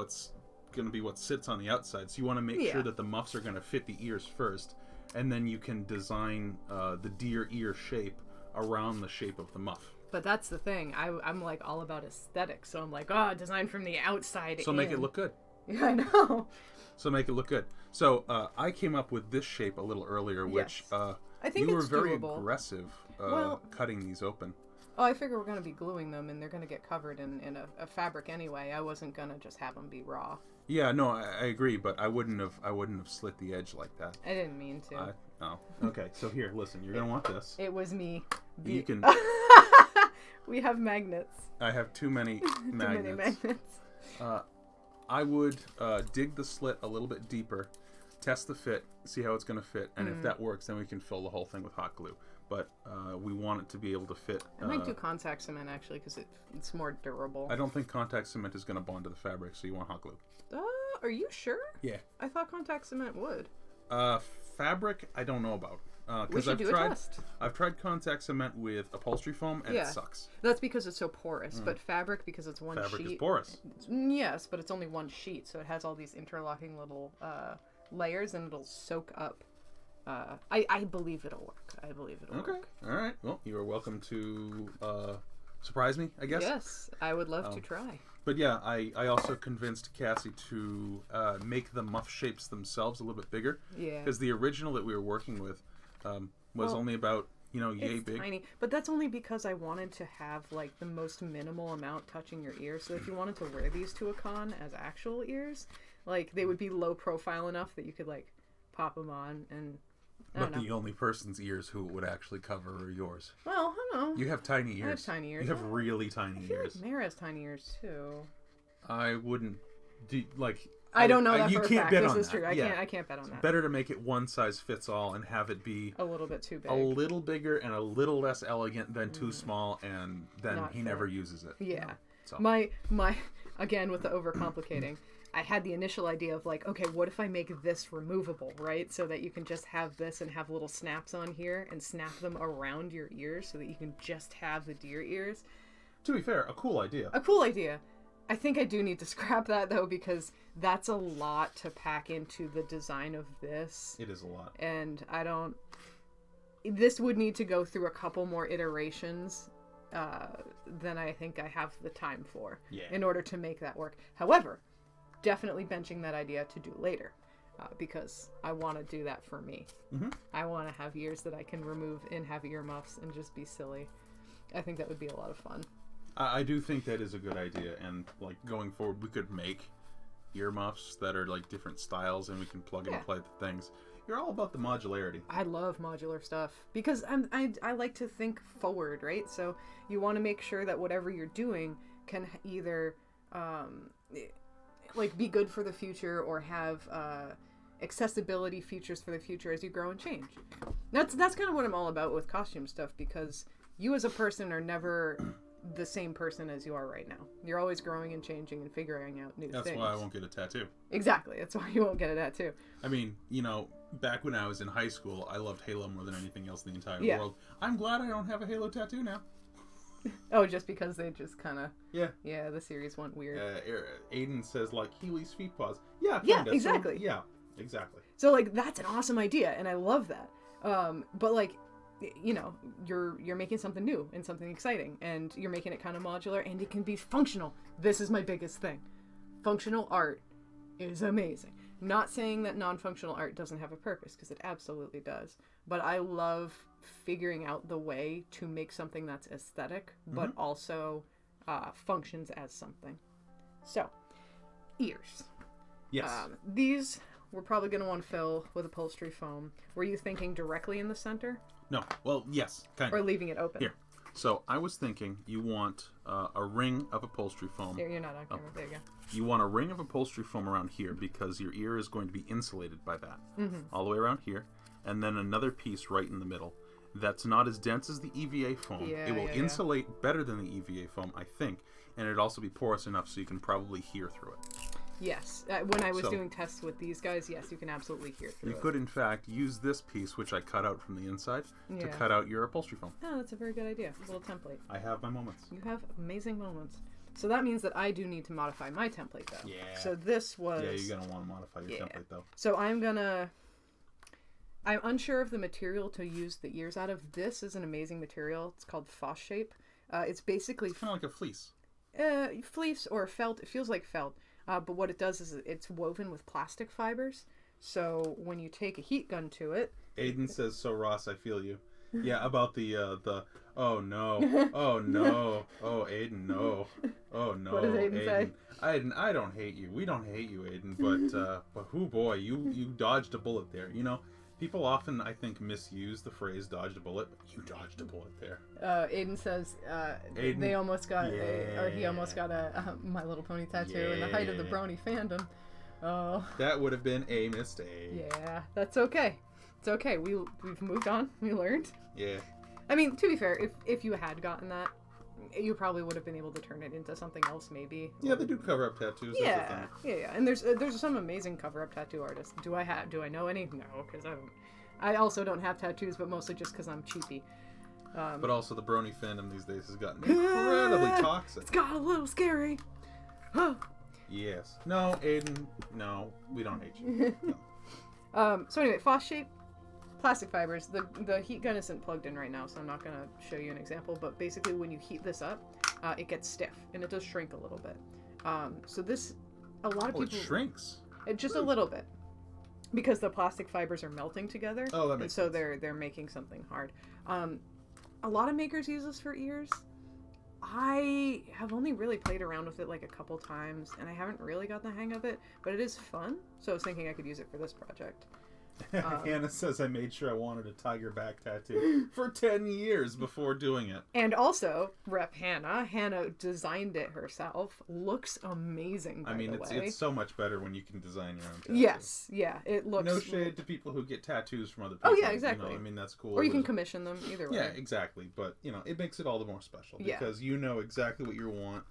be what sits on the outside. So you want to make sure that the muffs are gonna fit the ears first, and then you can design the deer ear shape around the shape of the muff. But that's the thing. I'm like all about aesthetics, so I'm like, design from the outside. So make it look good. Yeah, I know. So make it look good. So I came up with this shape a little earlier, which I think you were it's very doable. aggressive cutting these open. Oh, I figure we're gonna be gluing them, and they're gonna get covered in a fabric anyway. I wasn't gonna just have them be raw. Yeah, no, I agree, but I wouldn't have slit the edge like that. I didn't mean to. Okay. So here, listen, you're gonna want this. It was me. You can. We have magnets. I have too many magnets. Too many magnets. I would dig the slit a little bit deeper, test the fit, see how it's going to fit, and if that works, then we can fill the whole thing with hot glue. But we want it to be able to fit. I might do contact cement actually because it's more durable. I don't think contact cement is going to bond to the fabric, so you want hot glue. Are you sure? Yeah. I thought contact cement would. Fabric, I don't know about. We should do a test. I've tried contact cement with upholstery foam, and it sucks. That's because it's so porous. But fabric, because it's one sheet. Fabric is porous. Yes, but it's only one sheet, so it has all these interlocking little layers, and it'll soak up. I believe it'll work. I believe it'll work. Okay. All right. Well, you are welcome to surprise me, I guess. Yes, I would love to try. But yeah, I also convinced Cassie to make the muff shapes themselves a little bit bigger. Yeah. Because the original that we were working with was only about, yay it's big. Tiny, but that's only because I wanted to have like the most minimal amount touching your ear. So if you wanted to wear these to a con as actual ears, like they would be low profile enough that you could like pop them on and. But the only person's ears who it would actually cover are yours. Well, I don't know. You have tiny ears. I have tiny ears. You have really tiny I feel ears. like Mara has tiny ears too. I wouldn't. I don't know that you for a can't fact. bet This on is that. true. I can't bet on It's that. better to make it one size fits all and have it be A little bit too big. a little bigger and a little less elegant than too small, and then Not he fair. never uses it. Yeah. So. My again with the overcomplicating. I had the initial idea of like, okay, what if I make this removable, right? So that you can just have this and have little snaps on here and snap them around your ears so that you can just have the deer ears. To be fair, a cool idea. A cool idea. I think I do need to scrap that though because that's a lot to pack into the design of this. It is a lot. And this would need to go through a couple more iterations than I think I have the time for in order to make that work. However, definitely benching that idea to do later because I want to do that for me. Mm-hmm. I want to have ears that I can remove and have earmuffs and just be silly. I think that would be a lot of fun. I do think that is a good idea, and like going forward, we could make earmuffs that are like different styles, and we can plug and play the things. You're all about the modularity. I love modular stuff because I like to think forward, right? So you want to make sure that whatever you're doing can either like be good for the future or have accessibility features for the future as you grow and change. That's kind of what I'm all about with costume stuff because you as a person are never the same person as you are right now. You're always growing and changing and figuring out new That's things. why I won't get a tattoo. Exactly. That's why you won't get a tattoo. I mean, back when I was in high school, I loved Halo more than anything else in the entire Yeah. world. I'm glad I don't have a Halo tattoo now. Oh, just because they just kind of... Yeah. Yeah, the series went weird. Aiden says, like, Healy's feet paws. Yeah, Yeah, kinda. exactly. So, yeah, exactly. So, like, that's an awesome idea, and I love that. But, like, you're making something new and something exciting, and you're making it kind of modular, and it can be functional. This is my biggest thing. Functional art is amazing. Not saying that non-functional art doesn't have a purpose, because it absolutely does. But I love figuring out the way to make something that's aesthetic, but also functions as something. So, ears. Yes. These we're probably going to want to fill with upholstery foam. Were you thinking directly in the center? No. Well, yes, kind Or of. leaving it open? Here. So I was thinking you want a ring of upholstery foam. There, you're not on camera. There you go. You want a ring of upholstery foam around here because your ear is going to be insulated by that. All the way around here. And then another piece right in the middle. That's not as dense as the EVA foam. Yeah, it will yeah. insulate better than the EVA foam, I think. And it'd also be porous enough so you can probably hear through it. Yes. When I was So- doing tests with these guys, yes, you can absolutely hear through You it. could, in fact, use this piece, which I cut out from the inside, to Yeah. cut out your upholstery foam. Oh, that's a very good idea. A little template. I have my moments. You have amazing moments. So that means that I do need to modify my template, though. Yeah. So this was... Yeah, you're going to want to modify your Yeah. template, though. So I'm unsure of the material to use the ears out of. This is an amazing material. It's called Foshape. It's basically Kind of like a fleece. fleece or felt. It feels like felt. But what it does is it's woven with plastic fibers. So when you take a heat gun to it... Aiden says, so Ross, I feel you. Yeah, about the oh no, oh no, oh Aiden, no, oh no, What does Aiden say? Aiden, I don't hate you. We don't hate you, Aiden, but whoo boy, you dodged a bullet there. People often, I think, misuse the phrase "dodged a bullet." But you dodged a bullet there. Aiden says Aiden, they almost got he yeah. almost got a My Little Pony tattoo in the height of the Yeah. Brony fandom. Oh, That would have been a mistake. yeah, that's okay. It's okay. We've moved on. We learned. Yeah. I mean, to be fair, if you had gotten that, you probably would have been able to turn it into something else, maybe. Yeah, they do cover up tattoos. That's the Yeah, thing. yeah. And there's some amazing cover-up tattoo artists. Do I know any? No, because I don't. I also don't have tattoos, but mostly just because I'm cheapy. But also, the brony fandom these days has gotten incredibly toxic. It's got a little scary. Huh. Yes. No, Aiden. No, we don't hate you. No. So anyway, Foshape, plastic fibers. The heat gun isn't plugged in right now, so I'm not gonna show you an example. But basically, when you heat this up, it gets stiff and it does shrink a little bit. So this, a lot of Oh, it people, shrinks. just a little bit, because the plastic fibers are melting together. Oh, that and makes so sense. they're making something hard. A lot of makers use this for ears. I have only really played around with it like a couple times, and I haven't really got the hang of it, but it is fun, so I was thinking I could use it for this project. Hannah says I made sure I wanted a tiger back tattoo for 10 years before doing it. And also, Rep Hannah designed it herself. Looks amazing, by I mean, the way. it's so much better when you can design your own tattoo. Yes, yeah, it looks... No shade to people who get tattoos from other people. Oh, yeah, exactly. I mean, that's cool. Or you can commission them, either way. Yeah, exactly. But, it makes it all the more special. Yeah. Because you know exactly what you want.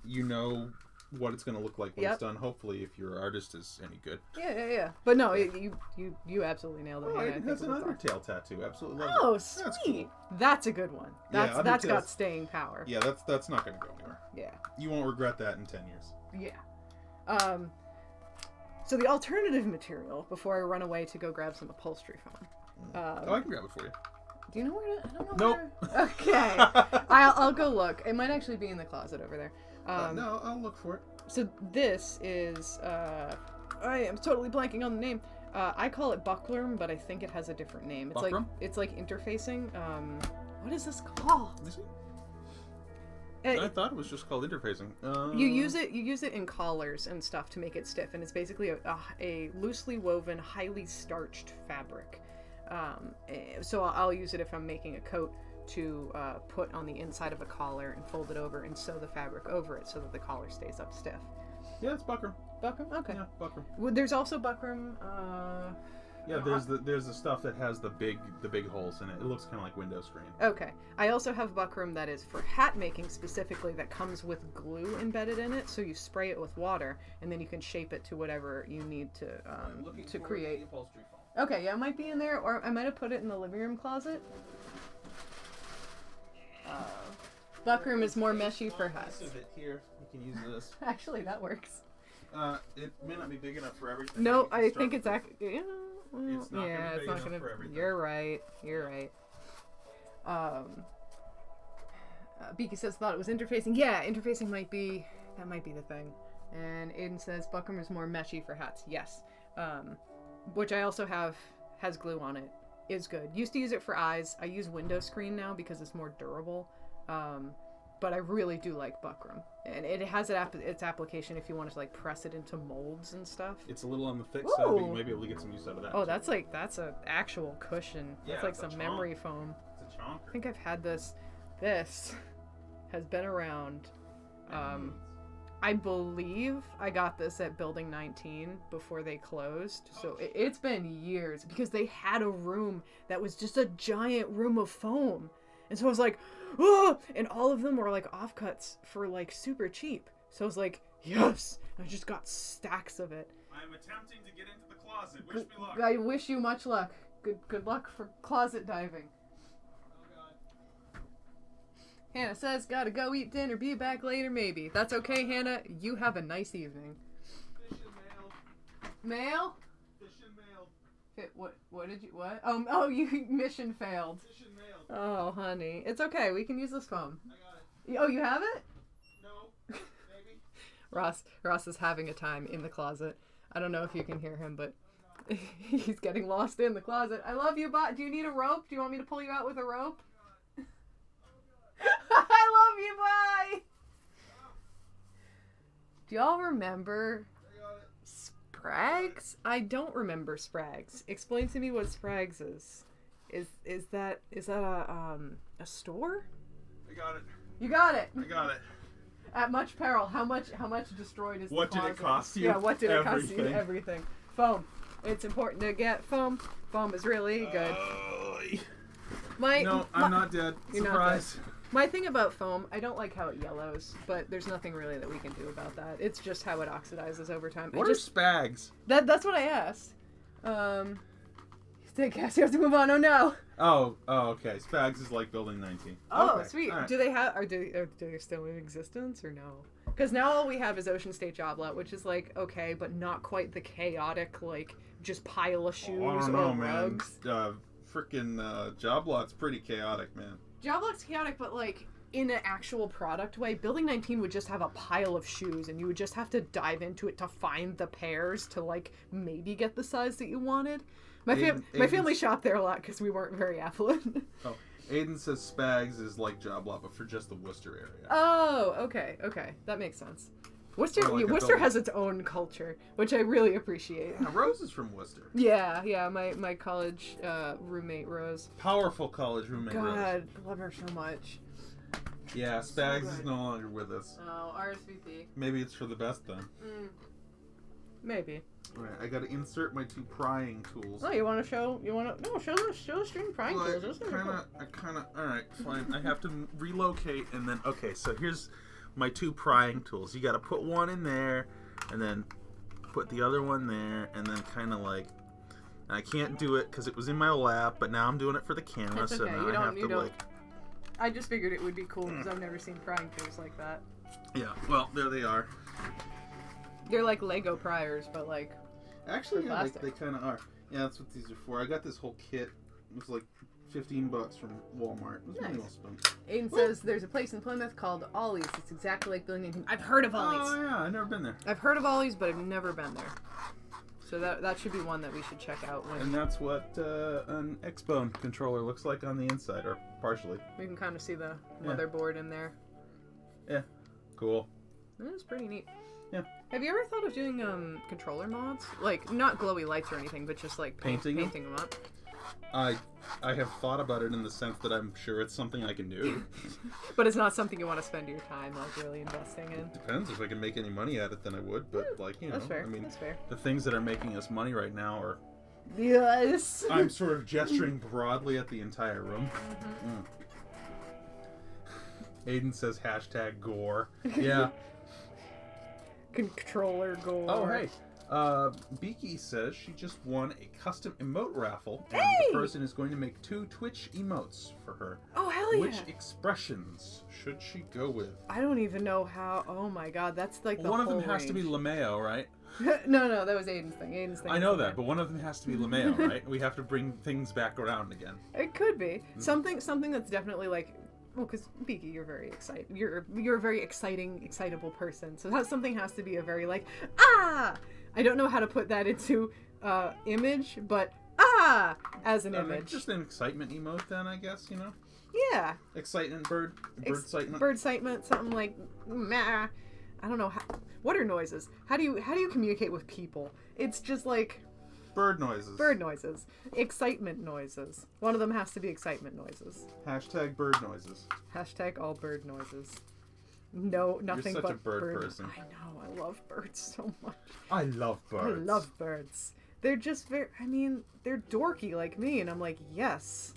You know what it's going to look like when Yep. it's done. Hopefully, if your artist is any good. Yeah. But no, you absolutely nailed it. Oh, Hannah. I Aiden think has it an looks awesome. Undertale tattoo. Absolutely love Oh, it. sweet. That's cool. That's a good one. Yeah, That's got Undertale's- staying power. Yeah, that's not going to go anywhere. Yeah. You won't regret that in 10 years. Yeah. So the alternative material, before I run away to go grab some upholstery foam. Oh, I can grab it for you. Do you know where to... I don't know Nope. where... Okay. I'll go look. It might actually be in the closet over there. No, I'll look for it. So this is... I am totally blanking on the name. I call it bucklerm, but I think it has a different name. Buckram? It's like interfacing. What is this called? Is it? Uh, I thought it was just called interfacing. You use it in collars and stuff to make it stiff, and it's basically a loosely woven, highly starched fabric. So I'll use it if I'm making a coat to put on the inside of a collar and fold it over and sew the fabric over it so that the collar stays up stiff. Yeah, it's Buckram. Buckram? Okay. Yeah, Buckram. Well, there's also buckram. Yeah, there's the stuff that has the big holes in it. It looks kind of like window screen. Okay. I also have buckram that is for hat making specifically that comes with glue embedded in it. So you spray it with water and then you can shape it to whatever you need to create. upholstery foam. Okay, yeah, it might be in there, or I might have put it in the living room closet. Buckram is more meshy for hats. This is it here. You can use this. Actually, that works. It may not be big enough for everything. No, I think it's actually. Yeah, well, It's not gonna be yeah, big it's not enough gonna. for everything. You're right. You're right. Beaky says thought it was interfacing. Yeah, interfacing might be the thing. And Aiden says Buckram is more meshy for hats. Yes. Which I also have has glue on it. Is good. Used to use it for eyes. I use window screen now because it's more durable. But I really do like buckram, and it has its application if you want to like press it into molds and stuff. It's a little on the thick side, but you Ooh. may be able to get some use out of that. Oh, that's an actual cushion. Yeah, That's like it's a some chonk. memory foam. It's a chonker. I think I've had this. This has been around. I believe I got this at Building 19 before they closed. So it's been years because they had a room that was just a giant room of foam. And so I was like, oh! And all of them were like offcuts for like super cheap. So I was like, yes! And I just got stacks of it. I'm attempting to get into the closet. Wish me luck. I wish you much luck. Good luck for closet diving. Oh God. Hannah says, gotta go eat dinner, be back later maybe. That's okay, Hannah. You have a nice evening. Fish and mail. Mail? Fish and mail. What did you, what? Oh, you mission failed. Fish and mail. Oh, honey. It's okay, we can use this phone. I got it. Oh, you have it? No. Maybe. Ross is having a time in the closet. I don't know if you can hear him, but he's getting lost in the closet. I love you, bot. Do you need a rope? Do you want me to pull you out with a rope? I love you, bye! Do y'all remember I got it. Sprags? I don't remember Sprags. Explain to me what Sprags is. Is that a store? I got it. You got it. I got it. At much peril. How much destroyed is What the did it closet? cost you? Yeah, what did it cost you? Everything. Everything. Foam. It's important to get foam. Foam is really good. No, I'm not dead. You're not Surprise. My thing about foam, I don't like how it yellows, but there's nothing really that we can do about that. It's just how it oxidizes over time. What are spags? That's what I asked. Cassie, have to move on. Oh no. Oh, okay. Spags is like Building 19. Oh, Okay, sweet. all right. Do they still in existence or no? Because now all we have is Ocean State Job Lot, which is like okay, but not quite the chaotic like just pile of shoes Oh, I don't or know, man. rugs. Freaking Job Lot's pretty chaotic, man. Job Lot's chaotic, but like in an actual product way. Building 19 would just have a pile of shoes, and you would just have to dive into it to find the pairs to like maybe get the size that you wanted. My family shopped there a lot because we weren't very affluent. Oh, Aiden says Spags is like Job Lot, but for just the Worcester area. Oh, okay, that makes sense. Worcester has its own culture, which I really appreciate. Yeah, Rose is from Worcester. Yeah, my college roommate Rose. Powerful college roommate Rose. God, I love her so much. Yeah, Spags So is good. no longer with us. Oh, RSVP. Maybe it's for the best then. Maybe. Alright, I gotta insert my 2 prying tools. Oh, show the string prying Well, tools. Those things are cool. alright, fine. I have to relocate and then, okay, so here's my 2 prying tools. You gotta put one in there and then put the other one there and then kind of like, I can't do it because it was in my lap, but now I'm doing it for the camera, It's so okay, now you I have don't- to like, I just figured it would be cool because I've never seen prying tools like that. yeah, well, there they are. They're like Lego pryers, but like Actually, For yeah, plastic. they kind of are. Yeah, that's what these are for. I got this whole kit. It was like $15 from Walmart. It was really Nice. well spent. Aiden says there's a place in Plymouth called Ollie's. It's exactly like Building 19. I've heard of Ollie's. Oh yeah, I've never been there. I've heard of Ollie's, but I've never been there. So that should be one that we should check out when And that's what an Xbone controller looks like on the inside, or partially. we can kind of see the Yeah. motherboard in there. Cool. It's pretty neat. Yeah. Have you ever thought of doing controller mods? Like not glowy lights or anything, but just like Painting them? painting them up. I have thought about it in the sense that I'm sure it's something I can do. But it's not something you want to spend your time like really investing in. Depends if I can make any money at it, then I would. But like you know, That's fair. I mean, That's fair. the things that are making us money right now are Yes. I'm sort of gesturing broadly at the entire room. Aiden says hashtag gore. Yeah. Controller gore. Oh, hey. Beaky says she just won a custom emote raffle, and Hey! the person is going to make 2 Twitch emotes for her. Oh, hell yeah. Which expressions should she go with? I don't even know how. Oh my god, that's like the One of whole them has to be range. LeMayo, right? No, that was Aiden's thing. Aiden's thing. I was know the that, man. but one of them has to be LeMayo, right? We have to bring things back around again. It could be something that's definitely like. Well, because Beaky, you're very excited. You're a very exciting, excitable person. So something has to be a very like I don't know how to put that into image, but as an image. Just an excitement emote, then I guess, you know. Yeah. Excitement bird excitement. Bird excitement, something like meh. I don't know what are noises. How do you communicate with people? It's just like Bird noises. bird noises, excitement noises. One of them has to be excitement noises. Hashtag bird noises. Hashtag all bird noises. No, nothing such but a bird person. I know. I love birds so much. I love birds. I love birds. They're just very. I mean, they're dorky like me, and I'm like, yes.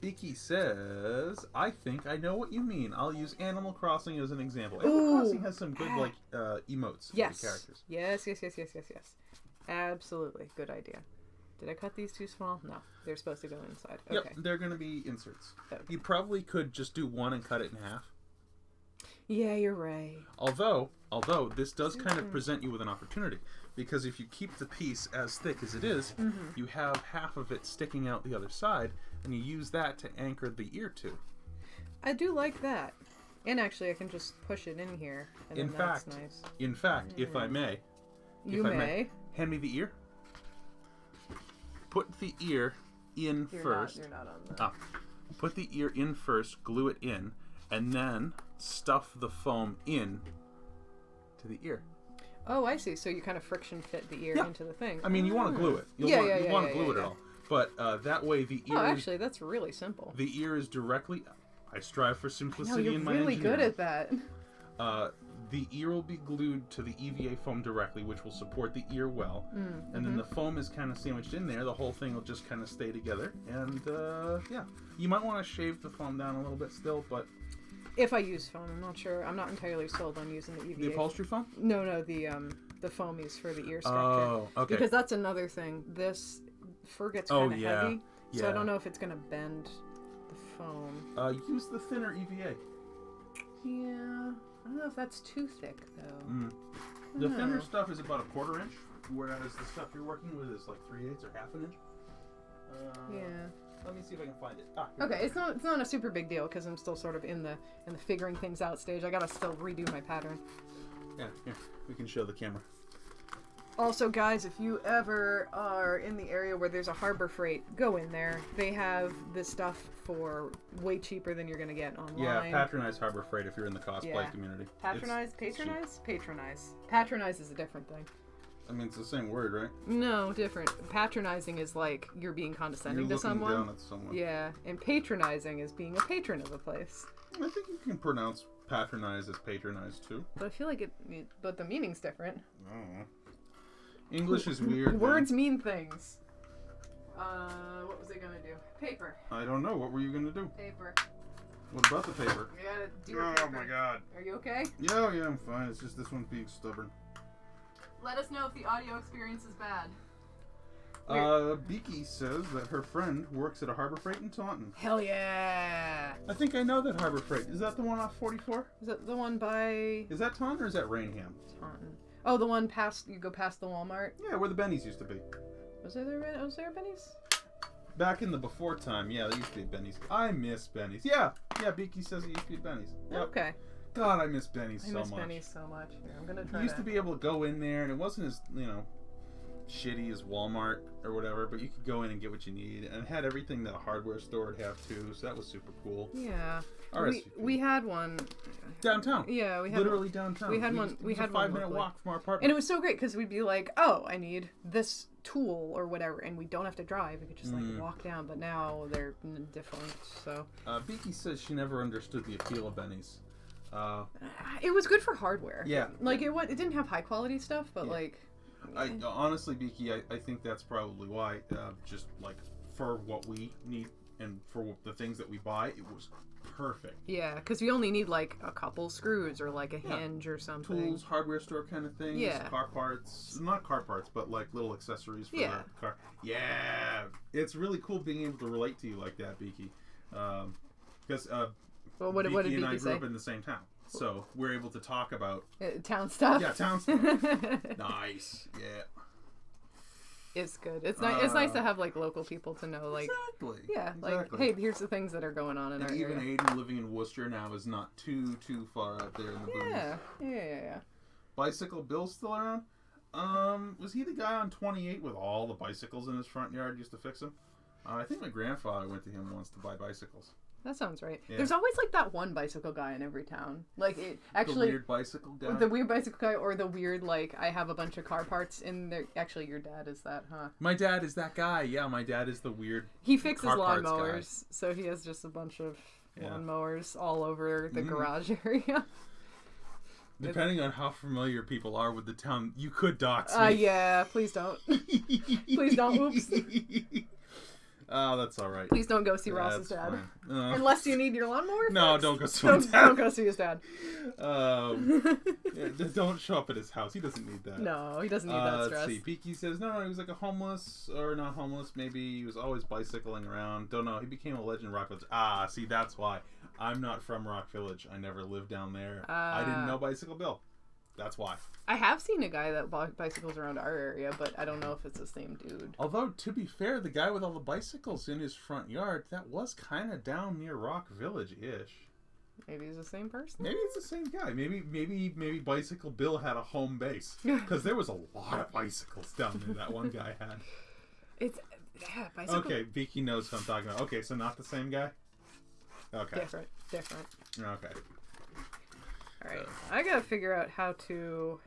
Beaky says, I think I know what you mean. I'll use Animal Crossing as an example. Animal Ooh. Crossing has some good like emotes for Yes. the characters. Yes. Absolutely. Good idea. Did I cut these too small? No. They're supposed to go inside. Okay. Yep, they're going to be inserts. Okay. You probably could just do one and cut it in half. Yeah, you're right. Although this does kind of present you with an opportunity, because if you keep the piece as thick as it is, you have half of it sticking out the other side, and you use that to anchor the ear to. I do like that. And actually, I can just push it in here. And In then that's fact, nice. if I may, You may. hand me the ear. Put the ear in first. You're not on the... Put the ear in first, glue it in, and then stuff the foam in to the ear. Oh, I see. So you kind of friction fit the ear Yeah. into the thing. I mean, you want to glue it. You want to glue it all. But that way the ear Oh, actually, that's really simple. the ear is directly. I strive for No, simplicity you're in my really good engineering. at that. The ear will be glued to the EVA foam directly, which will support the ear well. And then the foam is kind of sandwiched in there. The whole thing will just kind of stay together. And yeah, you might want to shave the foam down a little bit still, but If I use foam, I'm not sure. I'm not entirely sold on using the EVA. the upholstery foam. No, the foamies for the ear structure. Oh, okay. Because that's another thing. This fur gets Oh, kind of yeah. heavy, so I Yeah. don't know if it's gonna bend the foam. Use the thinner EVA. Yeah, I don't know if that's too thick though. The Hmm. thinner stuff is about a 1/4 inch, whereas the stuff you're working with is like 3/8 or 1/2 inch. Yeah. Let me see if I can find it. Here Okay, it is. it's not a super big deal because I'm still sort of in the figuring things out stage. I gotta still redo my pattern. Yeah, here. We can show the camera. Also, guys, if you ever are in the area where there's a Harbor Freight, go in there. They have this stuff for way cheaper than you're gonna get online. Yeah, patronize Harbor Freight if you're in the cosplay Yeah. community. Patronize? Patronize. Patronize is a different thing. I mean, it's the same word, right? No, different. Patronizing is like you're being condescending You're to looking someone. down at someone. Yeah, and patronizing is being a patron of a place. I think you can pronounce patronize as patronize too. But I feel like but the meaning's different. I don't know. English is weird. Words mean things. What was I gonna do? Paper. man. I don't know. What were you gonna do? Paper. What about the paper? We gotta do a Oh paper. my god. Are you okay? Yeah, I'm fine. It's just this one's being stubborn. Let us know if the audio experience is bad. Beaky says that her friend works at a Harbor Freight in Taunton. Hell yeah! I think I know that Harbor Freight. Is that the one off 44? Is that the one by Is that Taunton or is that Rainham? Taunton? Oh, the one past you go past the Walmart. Yeah, where the Bennies used to be. Was there a Benny's? Back in the before time, yeah, there used to be a Benny's. I miss Benny's. Yeah, Beaky says it used to be Benny's. Yep. Okay. God, I miss Benny's I so miss much. Benny's so much. Here, I'm gonna try You used to be able to go in there, and it wasn't as, shitty as Walmart or whatever, but you could go in and get what you need, and it had everything that a hardware store would have too, so that was super cool. Yeah. RSVP. We had one. Downtown. Yeah, we had Literally downtown. we had one- It was we a had one 5-minute locally. walk from our apartment. And it was so great because we'd be like, oh, I need this tool or whatever, and we don't have to drive. We could just like walk down. But now they're different. So Beaky says she never understood the appeal of Benny's. it was good for hardware. Yeah. Like it didn't have high quality stuff, but Yeah. like Honestly, Beaky, I think that's probably why. Just like for what we need and for the things that we buy, it was perfect. Yeah, because we only need like a couple screws or like a hinge or something. Tools, hardware store kind of things. Yeah. Car parts, not car parts, but like little accessories for Yeah. the car. Yeah, it's really cool being able to relate to you like that, Beaky. Because Well, what did Beaky and I Beaky grew say? up in the same town, so we're able to talk about Town stuff. yeah, town stuff. Nice, yeah. It's good. It's nice. It's nice to have like local people to know, like, Exactly. yeah, like, exactly. hey, here's the things that are going on in And our even area. Aiden living in Worcester now is not too far out there in the boonies. Yeah. Bicycle Bill still around? Was he the guy on 28 with all the bicycles in his front yard used to fix them? I think my grandfather went to him once to buy bicycles. That sounds right. Yeah. There's always like that one bicycle guy in every town. Like it The actually. weird bicycle guy. The weird bicycle guy, or the weird, like, I have a bunch of car parts in there. Actually, your dad is that, huh? My dad is that guy. Yeah, my dad is the weird. He fixes Car parts lawnmowers, so he has just a bunch of Yeah. lawnmowers all over the Mhm. garage area. Depending on how familiar people are with the town, you could dox me. Yeah, please don't. Please don't. Oops. Oh, that's all right. Please don't go see Ross's That's dad. fine. Unless you need your lawnmower No, fixed. don't go see my dad. Don't go see his dad. Yeah, don't show up at his house. He doesn't need that. No, he doesn't need that stress. Let's see. Peaky says, no, he was like a homeless, or not homeless, maybe he was always bicycling around. Don't know. He became a legend in Rock Village. Ah, see, that's why. I'm not from Rock Village. I never lived down there. I didn't know Bicycle Bill. That's why. I have seen a guy that bought bicycles around our area, but I don't know if it's the same dude. Although, to be fair, the guy with all the bicycles in his front yard, that was kind of down near Rock Village-ish. Maybe he's the same person. Maybe it's the same guy. Maybe Bicycle Bill had a home base. Because there was a lot of bicycles down there that one guy had. It's bicycle. Okay, Beaky knows who I'm talking about. Okay, so not the same guy? Okay. Different. Okay. All right, I gotta figure out how to.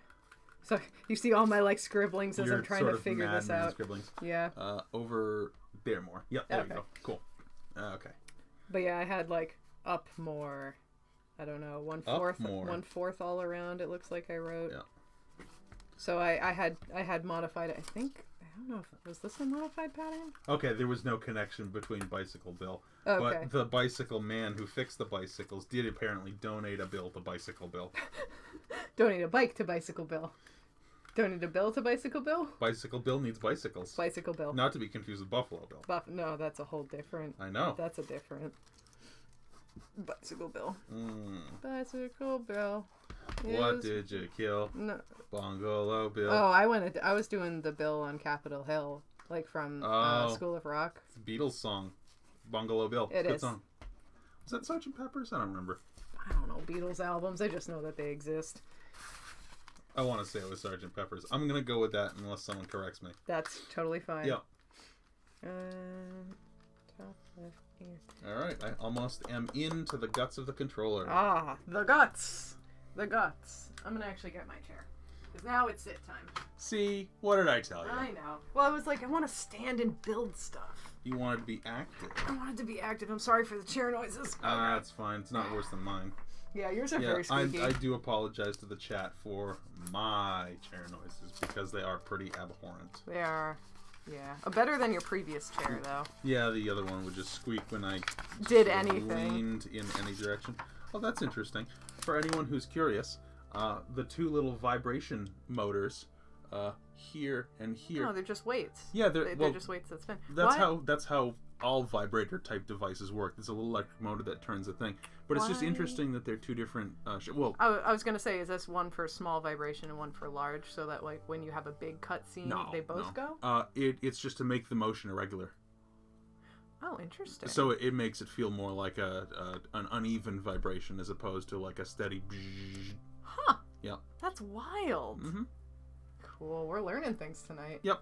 So you see all my like scribblings as You're I'm trying sort to of figure this madman out. Scribblings. Yeah, Over there more. Yep, there Okay. you go. Cool. Okay. but yeah, I had like up more. I don't know, Up more. 1/4 all around. It looks like I wrote. Yeah. So I had modified it. I don't know if was this a modified pattern. Okay, there was no connection between Bicycle Bill. Okay. But the bicycle man who fixed the bicycles did apparently donate a bill to Bicycle Bill. Donate a bike to Bicycle Bill. Donate a bill to Bicycle Bill. Bicycle Bill needs bicycles. Bicycle Bill. Not to be confused with Buffalo Bill. No, that's a whole different. I know. That's a different. Bicycle Bill. Mm. Bicycle Bill. What is- did you kill? No. Bongolo Bill. Oh, I was doing the bill on Capitol Hill, like from Oh. School of Rock. It's a Beatles song. Bungalow Bill. It Good is. song. Was that Sgt. Pepper's? I don't remember. I don't know Beatles albums. I just know that they exist. I want to say it was Sgt. Pepper's. I'm going to go with that unless someone corrects me. That's totally fine. Yeah. Top left ear. All right. I almost am into the guts of the controller. Ah, the guts. The guts. I'm gonna actually get my chair. Because now it's sit time. See? What did I tell you? I know. Well, I was like, I want to stand and build stuff. You wanted to be active. I wanted to be active. I'm sorry for the chair noises. That's fine. It's not worse than mine. Yeah, yours are Yeah, very squeaky. I do apologize to the chat for my chair noises because they are pretty abhorrent. They are. Yeah. Better than your previous chair, though. Yeah, the other one would just squeak when I Did sort of anything. leaned in any direction. Oh, that's interesting. For anyone who's curious, the two little vibration motors, here and here. No, they're just weights. Yeah, They're well, just weights that spin. that's Why- that's how all vibrator type devices work. There's a little electric motor that turns the thing. But it's just Why- interesting that they're two different. Well, I was gonna say, is this one for small vibration and one for large, so that like when you have a big cut scene, no, they both no. go? It's just to make the motion irregular. Oh, interesting. So it makes it feel more like an uneven vibration as opposed to like a steady. Huh. Yeah. That's wild. Mm-hmm. Cool. We're learning things tonight. Yep.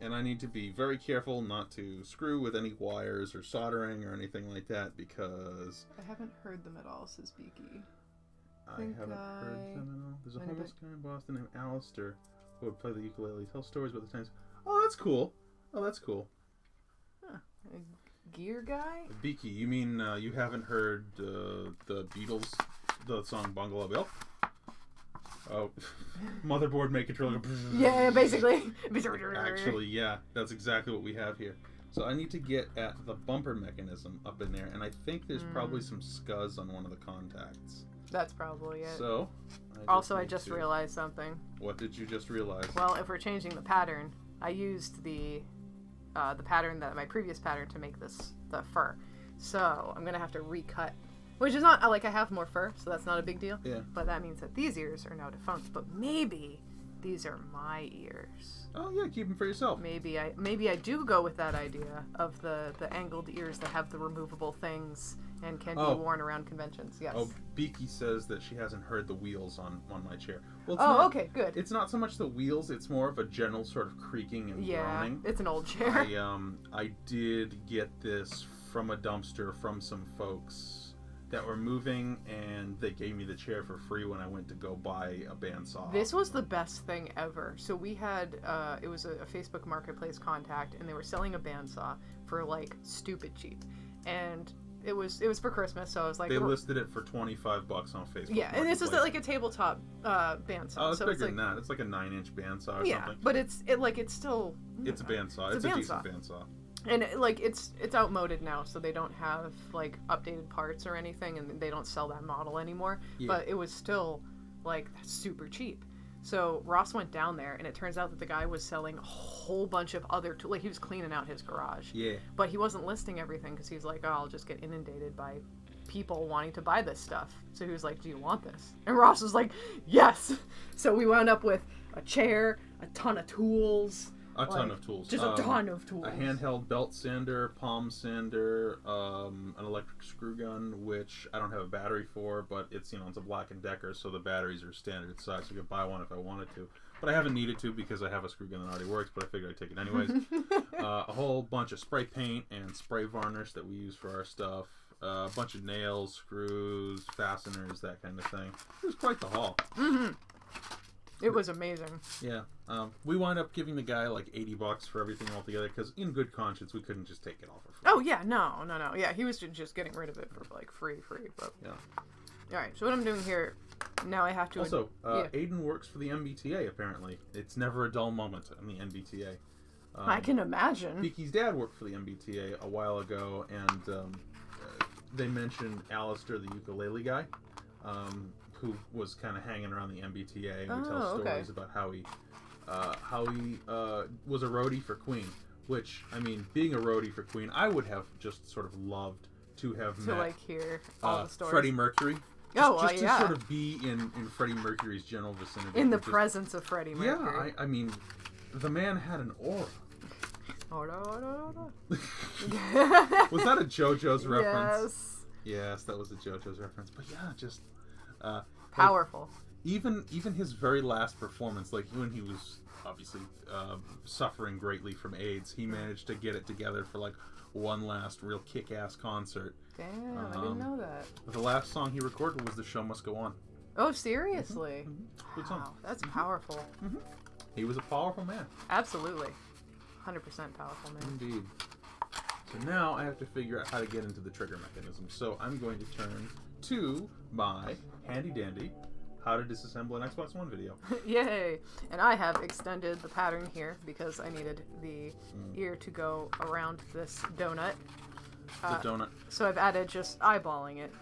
And I need to be very careful not to screw with any wires or soldering or anything like that because I haven't heard them at all, says Beaky. I Think haven't heard I- them at all. There's a Anybody- homeless guy in Boston named Alistair who would play the ukulele, tell stories about the times. Oh, that's cool. Oh, that's cool. A gear guy? Beaky, you mean you haven't heard the Beatles, the song Bungalow Bill? Oh, motherboard make controller. Yeah, basically. Actually, yeah, that's exactly what we have here. So I need to get at the bumper mechanism up in there, and I think there's probably some scuzz on one of the contacts. That's probably it. So, I need just to- realized something. What did you just realize? Well, if we're changing the pattern, I used the pattern my previous pattern to make the fur. So I'm gonna have to recut, which is not like I have more fur, so that's not a big deal. Yeah. But that means that these ears are now defunct. But maybe these are my ears. Oh yeah, keep them for yourself. Maybe I do go with that idea of the angled ears that have the removable things and can be worn around conventions. Yes. Oh, Beaky says that she hasn't heard the wheels on my chair. Well, it's Okay, good. It's not so much the wheels; it's more of a general sort of creaking and groaning. It's an old chair. I did get this from a dumpster from some folks that were moving, and they gave me the chair for free when I went to go buy a bandsaw. This was the best thing ever. So we had, it was a Facebook Marketplace contact, and they were selling a bandsaw for like stupid cheap, and it was for Christmas. So I was like, they listed it for $25 on Facebook. yeah, and this was like a tabletop bandsaw. Oh, it's so bigger than that. It's like a 9-inch bandsaw or something. But it's still. It's a bandsaw. It's a decent bandsaw. And it's outmoded now, so they don't have like updated parts or anything, and they don't sell that model anymore. Yeah. But it was still like super cheap. So Ross went down there, and it turns out that the guy was selling a whole bunch of other like he was cleaning out his garage. Yeah. But he wasn't listing everything because he's like, oh, I'll just get inundated by people wanting to buy this stuff. So he was like, do you want this? And Ross was like, yes. So we wound up with a chair, a ton of tools. A ton of tools. Just a ton of tools. A handheld belt sander, palm sander, an electric screw gun, which I don't have a battery for, but it's it's a Black & Decker, so the batteries are standard size. So I could buy one if I wanted to, but I haven't needed to because I have a screw gun that already works. But I figured I'd take it anyways. A whole bunch of spray paint and spray varnish that we use for our stuff. A bunch of nails, screws, fasteners, that kind of thing. It was quite the haul. Mm-hmm. It was amazing. Yeah. We wound up giving the guy like $80 for everything altogether because, in good conscience, we couldn't just take it all for free. Oh yeah, no. Yeah, he was just getting rid of it for like free. But yeah. All right. So what I'm doing here now, I have to also. Aiden works for the MBTA. Apparently, it's never a dull moment in the MBTA. I can imagine. Beaky's dad worked for the MBTA a while ago, and they mentioned Alistair, the ukulele guy. Who was kind of hanging around the MBTA and would tell stories about how he was a roadie for Queen. Which, I mean, being a roadie for Queen, I would have just sort of loved to have met. To like hear all the stories. Freddie Mercury. Just to sort of be in Freddie Mercury's general vicinity. In the presence of Freddie Mercury. Yeah, I mean, the man had an aura. Was that a JoJo's reference? Yes. Yes, that was a JoJo's reference. But yeah, just powerful. Like, even his very last performance, like when he was obviously suffering greatly from AIDS, he managed to get it together for like one last real kick-ass concert. Damn, I didn't know that. The last song he recorded was "The Show Must Go On." Oh, seriously? Mm-hmm. Good song. Wow, that's powerful. Mm-hmm. He was a powerful man. Absolutely. 100% powerful man. Indeed. So now I have to figure out how to get into the trigger mechanism. So I'm going to turn to my handy dandy how to disassemble an Xbox One video. Yay! And I have extended the pattern here because I needed the ear to go around this donut. The donut. So I've added just eyeballing it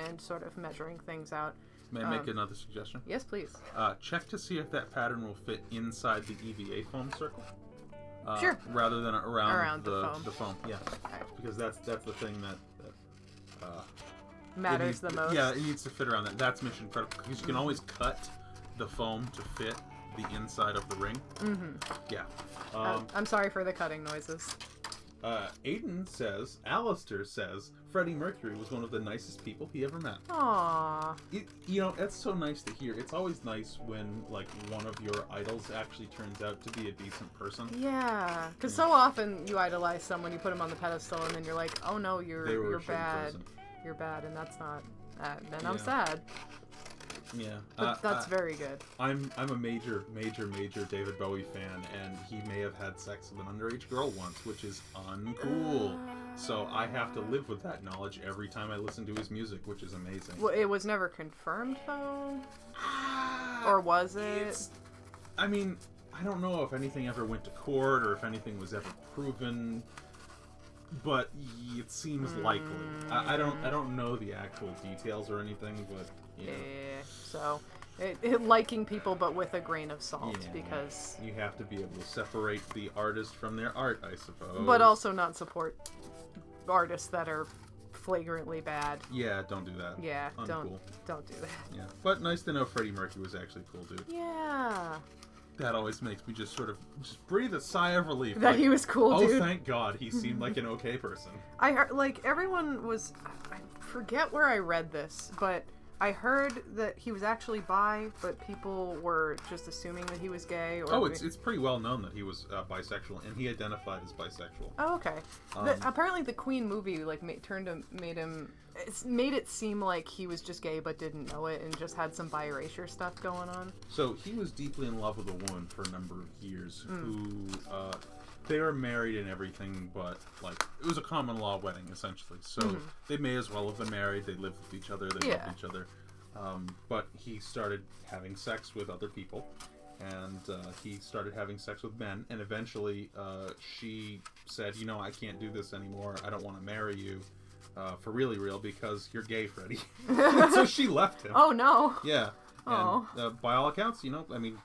and sort of measuring things out. May I make another suggestion? Yes, please. Check to see if that pattern will fit inside the EVA foam circle. Sure. Rather than around the foam. Yeah. Right. Because that's the thing that matters the most. Yeah, it needs to fit around that. That's mission critical because you can always cut the foam to fit the inside of the ring. Mm-hmm. Yeah. I'm sorry for the cutting noises. Aiden says, Alistair says, Freddie Mercury was one of the nicest people he ever met. Aww. That's so nice to hear. It's always nice when, like, one of your idols actually turns out to be a decent person. Yeah, because so often you idolize someone, you put them on the pedestal, and then you're like, oh no, you're bad. Person. You're bad, and that's not. Then I'm sad. Yeah, but that's very good. I'm a major David Bowie fan, and he may have had sex with an underage girl once, which is uncool. So I have to live with that knowledge every time I listen to his music, which is amazing. Well, it was never confirmed, though. Or was it? I mean, I don't know if anything ever went to court or if anything was ever proven, but it seems likely. I don't know the actual details or anything, but Yeah. So, liking people, but with a grain of salt, Yeah. because. You have to be able to separate the artist from their art, I suppose. But also not support artists that are flagrantly bad. Yeah, don't do that. Yeah, Uncool. don't do that. Yeah, but nice to know Freddie Mercury was actually a cool dude. Yeah. That always makes me just sort of just breathe a sigh of relief. That like, he was cool, oh, dude. thank God, he seemed like an okay person. I heard, like, everyone was, I forget where I read this, but I heard that he was actually bi, but people were just assuming that he was gay. Or It's pretty well known that he was bisexual, and he identified as bisexual. Oh, okay. Apparently, the Queen movie like made it seem like he was just gay but didn't know it, and just had some bi-erasure stuff going on. So he was deeply in love with a woman for a number of years who they were married and everything, but like it was a common law wedding essentially. So they may as well have been married. They lived with each other. They loved each other. But he started having sex with other people, and he started having sex with men. And eventually, she said, "You know, I can't do this anymore. I don't want to marry you for really real because you're gay, Freddie." So she left him. Oh no. Yeah. Oh. And by all accounts, you know, I mean,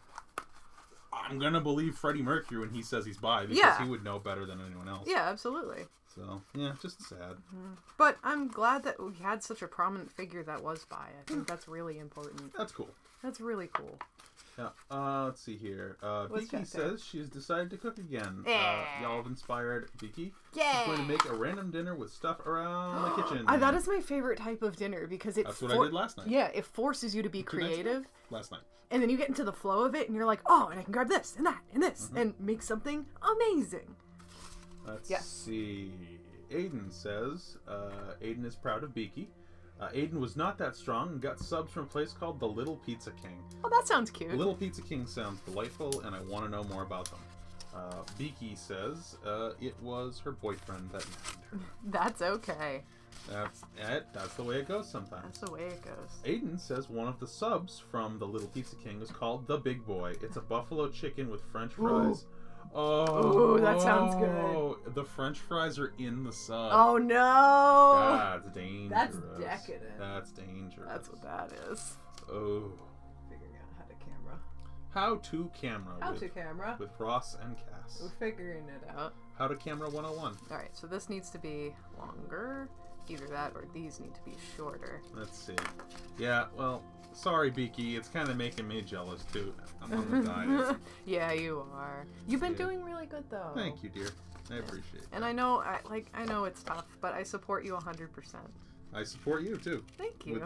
I'm gonna believe Freddie Mercury when he says he's bi because he would know better than anyone else. Yeah, absolutely. So yeah, just sad. But I'm glad that we had such a prominent figure that was bi. I think that's really important. That's cool. That's really cool. Yeah. Let's see here. Let's Vicky check there. says she's decided to cook again. Yeah. Y'all have inspired Vicky. Yeah. She's going to make a random dinner with stuff around the kitchen. That is my favorite type of dinner because That's what I did last night. Yeah, it forces you to be 2 nights ago? creative. Last night. And then you get into the flow of it, and you're like, oh, and I can grab this and that and this and make something amazing. Let's Yes. see. Aiden says, Aiden is proud of Beaky. Aiden was not that strong and got subs from a place called the Little Pizza King. Oh, that sounds cute. Little Pizza King sounds delightful, and I want to know more about them. Beaky says it was her boyfriend that named her. That's okay. That's the way it goes sometimes. That's the way it goes. Aiden says one of the subs from the Little Pizza King is called the Big Boy. It's a buffalo chicken with French fries. Ooh, that sounds good. The French fries are in the sub. Oh no! That's dangerous. That's decadent. That's dangerous. That's what that is. Oh. Figuring out how to camera. How to camera. How with, to camera. with Ross and Cass. We're figuring it out. How to camera 101. Alright, so this needs to be longer. Either that or these need to be shorter. Let's see. Yeah, well, sorry, Beaky. It's kind of making me jealous, too. I'm on the diet. Yeah, you are. You've been Yeah. doing really good, though. Thank you, dear. I appreciate it. And I know, I know it's tough, but I support you 100%. I support you, too. Thank you.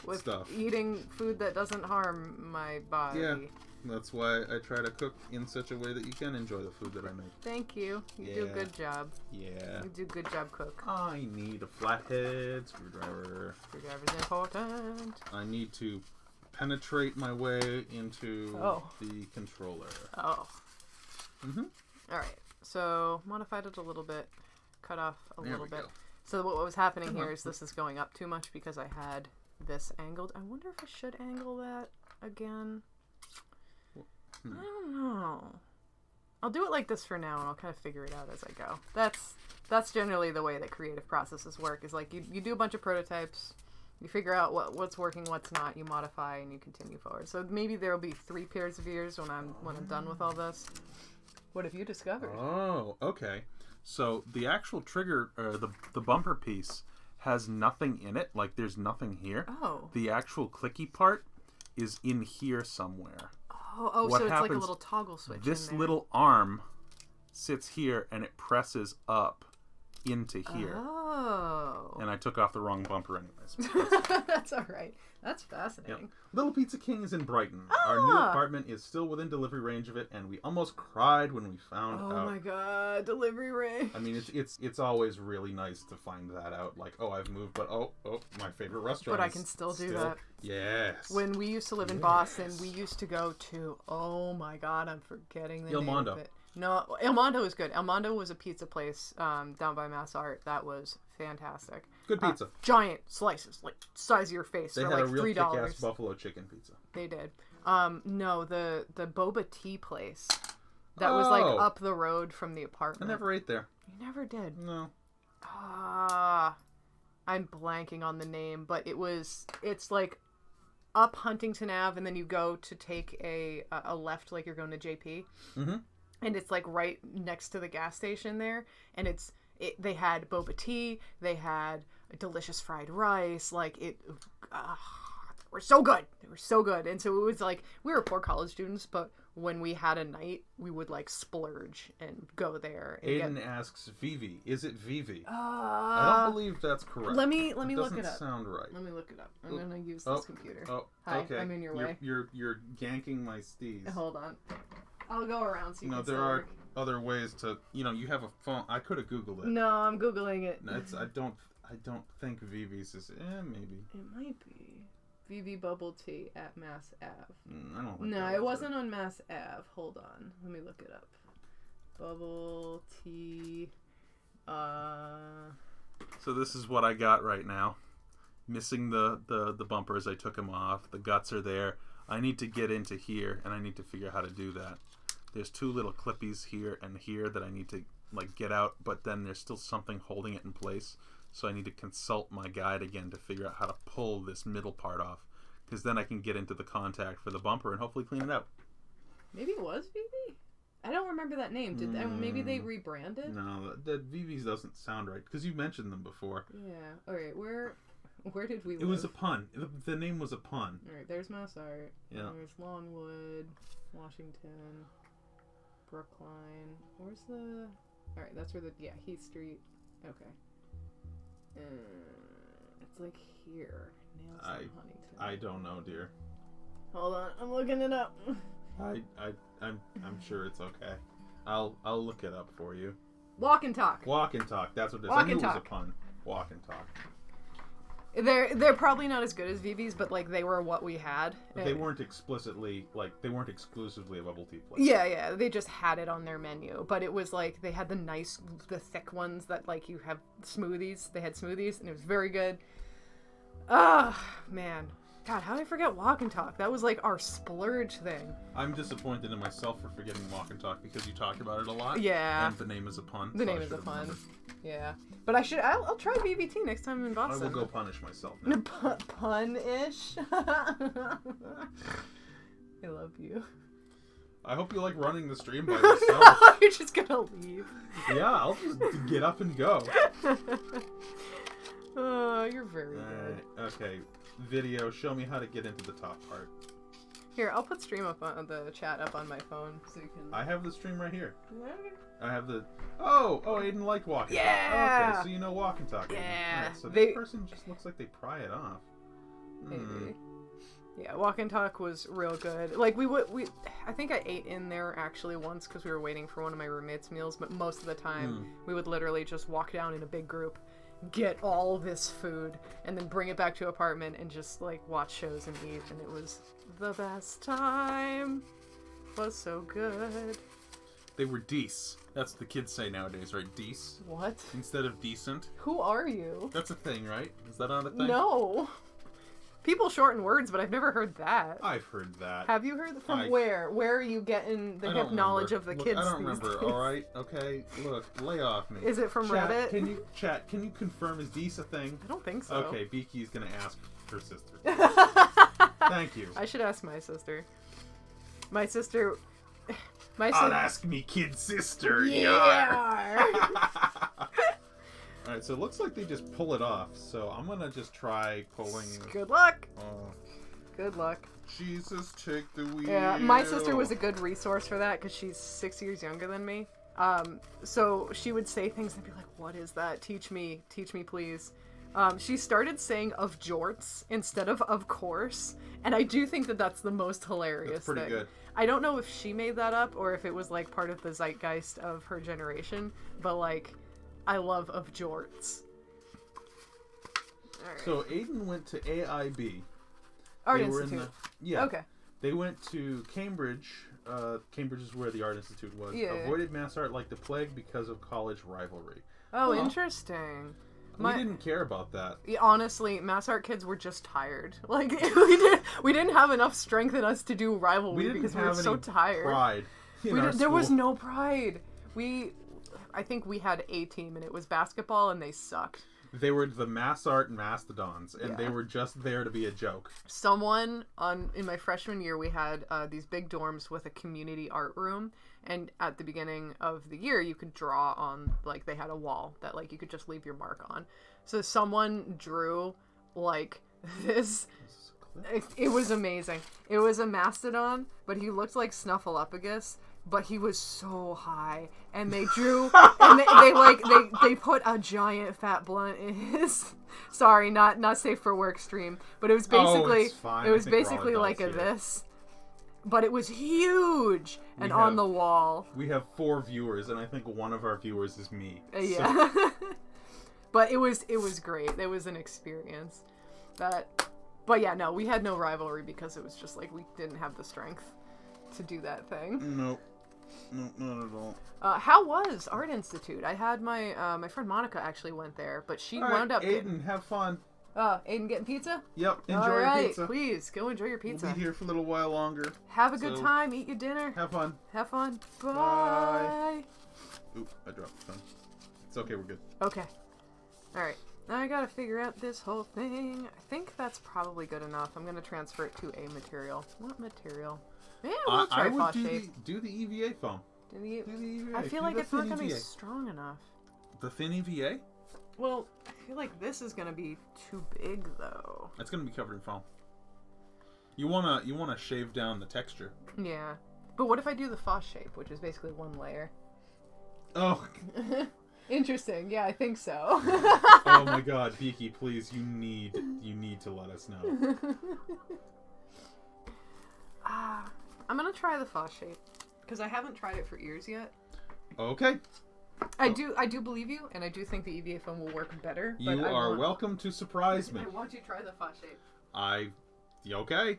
With stuff. eating food that doesn't harm my body. Yeah. That's why I try to cook in such a way that you can enjoy the food that I make. Thank you. You do a Yeah. good job. Yeah. You do a good job, cook. I need a flathead screwdriver. Screwdriver's important. I need to penetrate my way into the controller. Oh. Mm-hmm. Alright. So, modified it a little bit. Cut off a There little we bit. go. So what was happening Come here on. is this is going up too much because I had this angled. I wonder if I should angle that again. I don't know. I'll do it like this for now, and I'll kind of figure it out as I go. That's generally the way that creative processes work. Is like you do a bunch of prototypes, you figure out what's working, what's not, you modify, and you continue forward. So maybe there will be 3 pairs of ears when I'm done with all this. What have you discovered? Oh, okay. So the actual trigger, the bumper piece, has nothing in it. Like there's nothing here. Oh. The actual clicky part is in here somewhere. Oh, What so it's like a happens- little toggle switch. This in there. little arm sits here and it presses up into here. Oh. And I took off the wrong bumper anyways. That's all right. That's fascinating. Little Pizza King is in Brighton. Our new apartment is still within delivery range of it, and we almost cried when we found Oh out. my god, delivery range. I mean, it's always really nice to find that out. Like, oh, I've moved, but oh, my favorite restaurant. But I is can still do that. Yes. When we used to live in Boston, we used to go to, oh my god, I'm forgetting the Il name Mondo. of it. No, El Mondo is good. El Mondo was a pizza place down by Mass Art. That was fantastic. Good pizza. Giant slices, like size of your face, They for had like a real $3. kick-ass buffalo chicken pizza. They did. No, the boba tea place that was like Oh. up the road from the I apartment. never ate there. You never did. No. Ah, I'm blanking on the name, but it's like up Huntington Ave, and then you go to take a left, like you're going to JP, Mm-hmm. and it's like right next to the gas station there, and they had boba tea, they had delicious fried rice, like they were so good. They were so good, and so it was like we were poor college students, but when we had a night, we would like splurge and go there. And Aiden asks Vivi. Is it Vivi? I I don't believe that's correct. Let me look it Doesn't up. sound right. Let me look it up. I'm Oh. gonna use Oh. this computer. Oh, Hi, okay. I'm in your way. You're yanking my steez. Hold on. I'll go around so you No, can there still are work. other ways to. You have a phone. I could have Googled it. No, I'm googling it. I don't think Vivi's is. Maybe. It might be VV Bubble Tea at Mass Ave. I don't. Think No, that it was wasn't on Mass Ave. Hold on, let me look it up. Bubble Tea. So this is what I got right now. Missing the bumpers. I took them off. The guts are there. I need to get into here, and I need to figure out how to do that. There's two little clippies here and here that I need to like get out, but then there's still something holding it in place. So I need to consult my guide again to figure out how to pull this middle part off, because then I can get into the contact for the bumper and hopefully clean it out. Maybe it was VV. I don't remember that name. Maybe they rebranded? No, that VV's doesn't sound right because you mentioned them before. Yeah. All right. Where did we live? It was a pun. The name was a pun. All right. There's Mass Art. Yeah. There's Longwood, Washington, Brookline. Where's the? All right. That's where the Heath Street. Okay. It's like here. Nailstown, Huntington. I don't know, dear. Hold on. I'm looking it up. I'm sure it's okay. I'll look it up for you. Walk and talk. Walk and talk. That's what it is. Walk I knew and it was talk. a pun. Walk and talk. They're probably not as good as VV's, but like they were what we had. But they weren't exclusively a bubble tea place. Yeah, they just had it on their menu, but it was like they had the thick ones that like you have smoothies. They had smoothies, and it was very good. Man, God, how did I forget Walk and Talk? That was like our splurge thing. I'm disappointed in myself for forgetting walk and talk because you talked about it a lot. Yeah. And the name is a pun. The so name I is a should have pun. remembered. Yeah, but I'll try VVT next time I'm in I Boston. will go punish myself now. Pun-ish. I love you. I hope you like running the stream by yourself. You're just gonna leave. Yeah, I'll just get up and go. Oh, you're very good. Alright, okay. Video, show me how to get into the top part. Here, I'll put stream up on the chat up on my phone so you can. I have the stream right here. I have the. Oh, Aiden liked walk and Yeah! talk. Okay, so you know walk and talk. Aiden. Yeah. Alright, so They- this person just looks like they pry it off. Maybe. Yeah, Walk and Talk was real good. Like I think I ate in there actually once because we were waiting for one of my roommates' meals, but most of the time we would literally just walk down in a big group, get all this food, and then bring it back to apartment and just like watch shows and eat, and it was the best time. Was so good. They were dece. That's what the kids say nowadays, right? Dece What? instead of decent. Who are you? That's a thing, right? Is that not a thing? No. People shorten words, but I've never heard that. I've heard that. Have you heard from I- where? Where are you getting the I don't hip knowledge remember. of the Look, kids? I don't these remember. days? All right, okay. Look, lay off me. Is it from Chat, Reddit? Can you confirm is Dece a thing? I don't think so. Okay, Beaky's gonna ask her sister. Thank you. I should ask my sister. My sister. I'll ask me kid sister. Yeah. Alright, so it looks like they just pull it off. So I'm gonna just try pulling. Good luck. Oh, Good luck. Jesus, take the wheel. Yeah, my sister was a good resource for that because she's 6 years younger than me. So she would say things and be like, "What is that? Teach me, please." She started saying "of jorts" instead of course, and I do think that that's the most hilarious That's pretty thing. good. I don't know if she made that up or if it was like part of the zeitgeist of her generation, but like, I love "of jorts." All right. So Aiden went to AIB. Art They were Institute. in the, yeah. Okay. They went to Cambridge. Cambridge is where the Art Institute was. Yeah. Avoided mass art like the plague because of college rivalry. Oh, Huh. interesting. We didn't care about that. Honestly, Mass Art kids were just tired. Like we didn't have enough strength in us to do rivalry because we were so tired. Pride in our There was school. no pride. I think we had a team and it was basketball and they sucked. They were the Mass Art Mastodons, and Yeah. they were just there to be a joke. Someone in my freshman year, we had these big dorms with a community art room, and at the beginning of the year, you could draw on, like, they had a wall that, like, you could just leave your mark on. So someone drew, like, this. It was amazing. It was a mastodon, but he looked like Snuffleupagus, but he was so high, and they drew, and they put a giant fat blunt in his. Sorry, not safe for work stream, but it was basically it's fine. it was I think we're all basically like a adults here. this, but it was huge and on the wall. We have 4 viewers, and I think one of our viewers is me. Yeah, but it was great. It was an experience, but yeah, no, we had no rivalry because it was just like we didn't have the strength to do that thing. Nope. No, not at all. How was Art Institute? I had my friend Monica actually went there, but she wound up. Aiden, have fun. Aiden getting pizza? Yep, enjoy All your right, pizza. please go enjoy your pizza. We'll be here for a little while longer. Have a good So- time. Eat your dinner. Have fun. Have fun. Bye. Bye. Oop, I dropped the phone. It's okay, we're good. Okay. All right. Now I gotta figure out this whole thing. I think that's probably good enough. I'm gonna transfer it to a material. What material? Yeah, we'll try I would Foss do shape. the EVA foam. Do the- Do the EVA. I feel Do like the it's not thin gonna be EVA. strong enough. The thin EVA? Well, I feel like this is gonna be too big though. It's gonna be covered in foam. You wanna shave down the texture. Yeah. But what if I do the Foss shape, which is basically one layer? Oh, Interesting. Yeah, I think so. oh my God, Beaky, please, you need to let us know. I'm gonna try the Foss shape because I haven't tried it for ears yet. Okay, I do believe you, and I do think the EVA foam will work better. But you are welcome to surprise me. I want you to try the Foss shape. You okay?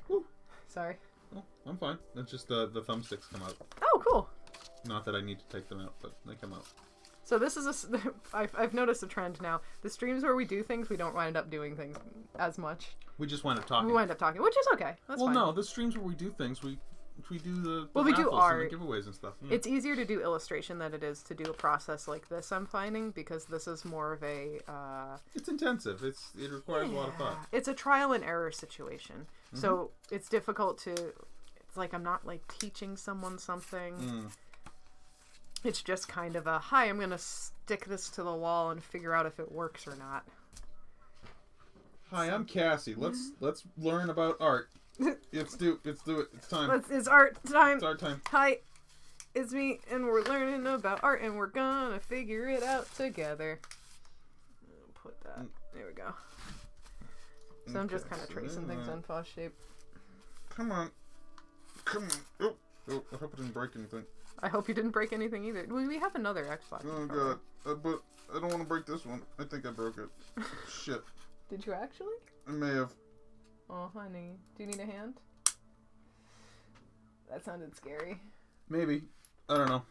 Woo. Sorry. Oh, I'm fine. That's just the thumbsticks come out. Oh, cool. Not that I need to take them out, but they come out. So this is I've noticed a trend now. The streams where we do things, we don't wind up doing things as much. We just wind up talking. We wind up talking, which is okay. That's well, fine. no, the streams where we do things, we do the Well, we do raffles art. and the giveaways and stuff. Yeah. It's easier to do illustration than it is to do a process like this, I'm finding, because this is more of a... It's intensive. It requires a lot of thought. It's a trial and error situation. So it's difficult to... It's like I'm not, like, teaching someone something. It's just kind of a, hi, I'm going to stick this to the wall and figure out if it works or not. Hi, I'm Cassie. Let's learn about art. Let's do it. It's time. It's art time. It's art time. Hi, it's me, and we're learning about art, and we're gonna figure it out together. Put that. There we go. So I'm just Okay, kind of so tracing then, things on Foss shape. Come on. Oh, I hope I didn't break anything. I hope you didn't break anything either. We have another Xbox. Oh controller. God, but I don't want to break this one. I think I broke it. Shit, Did you actually? I may have. Oh, honey. Do you need a hand? That sounded scary. Maybe. I don't know.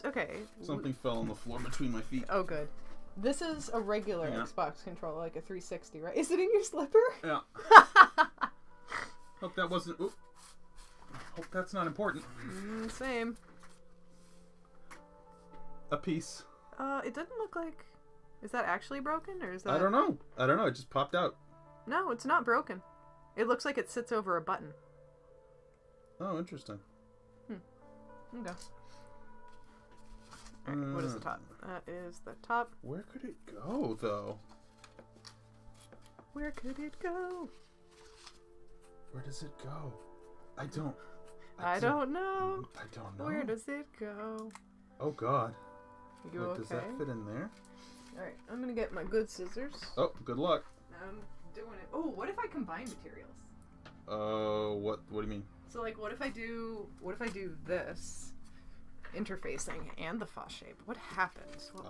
Okay. Something fell on the floor between my feet. Oh, good. This is a regular Yeah. Xbox controller, like a 360, right? Is it in your slipper? Yeah. Hope that wasn't. Oop. Hope that's not important. Same. A piece. It doesn't look like... Is that actually broken, or is that... I don't know. It just popped out. No, it's not broken. It looks like it sits over a button. Oh, interesting. Okay. Alright, what is the top? That is the top. Where could it go, though? Where could it go? Where does it go? I don't know. I don't know. Where know. does it go? Oh, God. You Wait, okay? does that fit in there? Alright, I'm gonna get my good scissors. Oh, good luck. I'm doing it. Oh, what if I combine materials? What do you mean? So, like, what if I do this interfacing and the Foss shape? What happens? What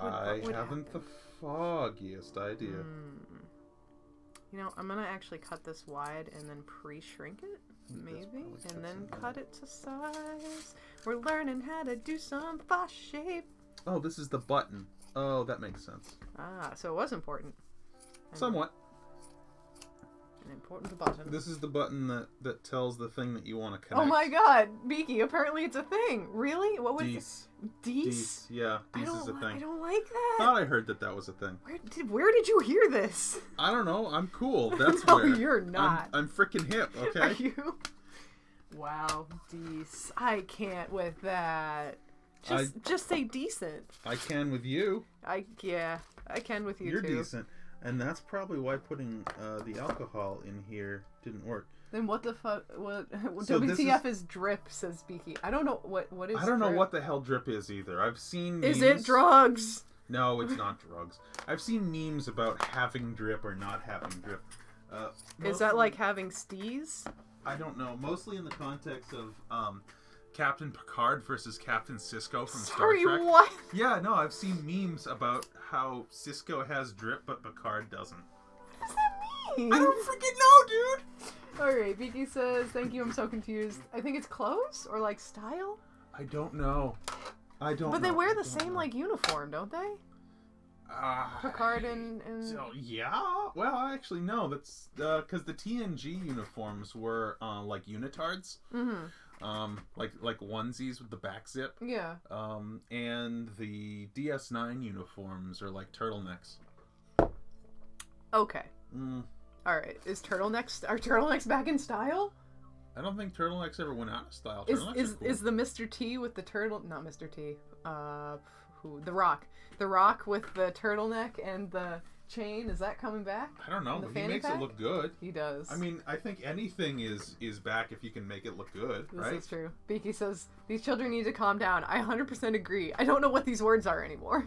would haven't happen? the foggiest idea. You know, I'm gonna actually cut this wide and then pre-shrink it, maybe, probably and then cuts it cut it to size. We're learning how to do some Foss shape. Oh, this is the button. Oh, that makes sense. Ah, so it was important. Somewhat. An important button. This is the button that tells the thing that you want to connect. Oh my god, Beaky, apparently it's a thing. Really? What was Dees. Dees? Yeah, Dees is a I thing. don't like that. Thought I heard that was a thing. Where did you hear this? I don't know. I'm cool. That's No, where. you're not. I'm freaking hip. Are Okay. you? Wow, Dees. I can't with that. Just say decent. I can with you. I can with you You're too. decent, and that's probably why putting the alcohol in here didn't work. Then what the fuck? What? So this WTF is drip? Says Beaky. I don't know what is. I don't know drip? what the hell drip is either. I've seen. Is memes. it drugs? No, it's not drugs. I've seen memes about having drip or not having drip. Is that like having stees? I don't know. Mostly in the context of Captain Picard versus Captain Sisko from Sorry, Star Trek. what? Yeah, no, I've seen memes about how Sisko has drip but Picard doesn't. What does that mean? I don't freaking know, dude! Alright, Beaky says, thank you, I'm so confused. I think it's clothes or like style? I don't know. I don't know. But they wear I the don't same know. like uniform, don't they? Picard and So, yeah. Well, actually, no. That's because the TNG uniforms were like unitards. Like onesies with the back zip. Yeah. And the DS9 uniforms are like turtlenecks. Okay. Mm, Alright, are turtlenecks back in style? I don't think turtlenecks ever went out of style. Is Turtlenecks is are cool. is the Mr. T with the turtle? Not Mr. T. Who? The Rock. The Rock with the turtleneck and the chain. Is that coming back? I don't know, in the but he fanny makes pack? it look good. He does. I mean, I think anything is back if you can make it look good, this right? is true. Beaky says these children need to calm down. I 100% agree. I don't know what these words are anymore.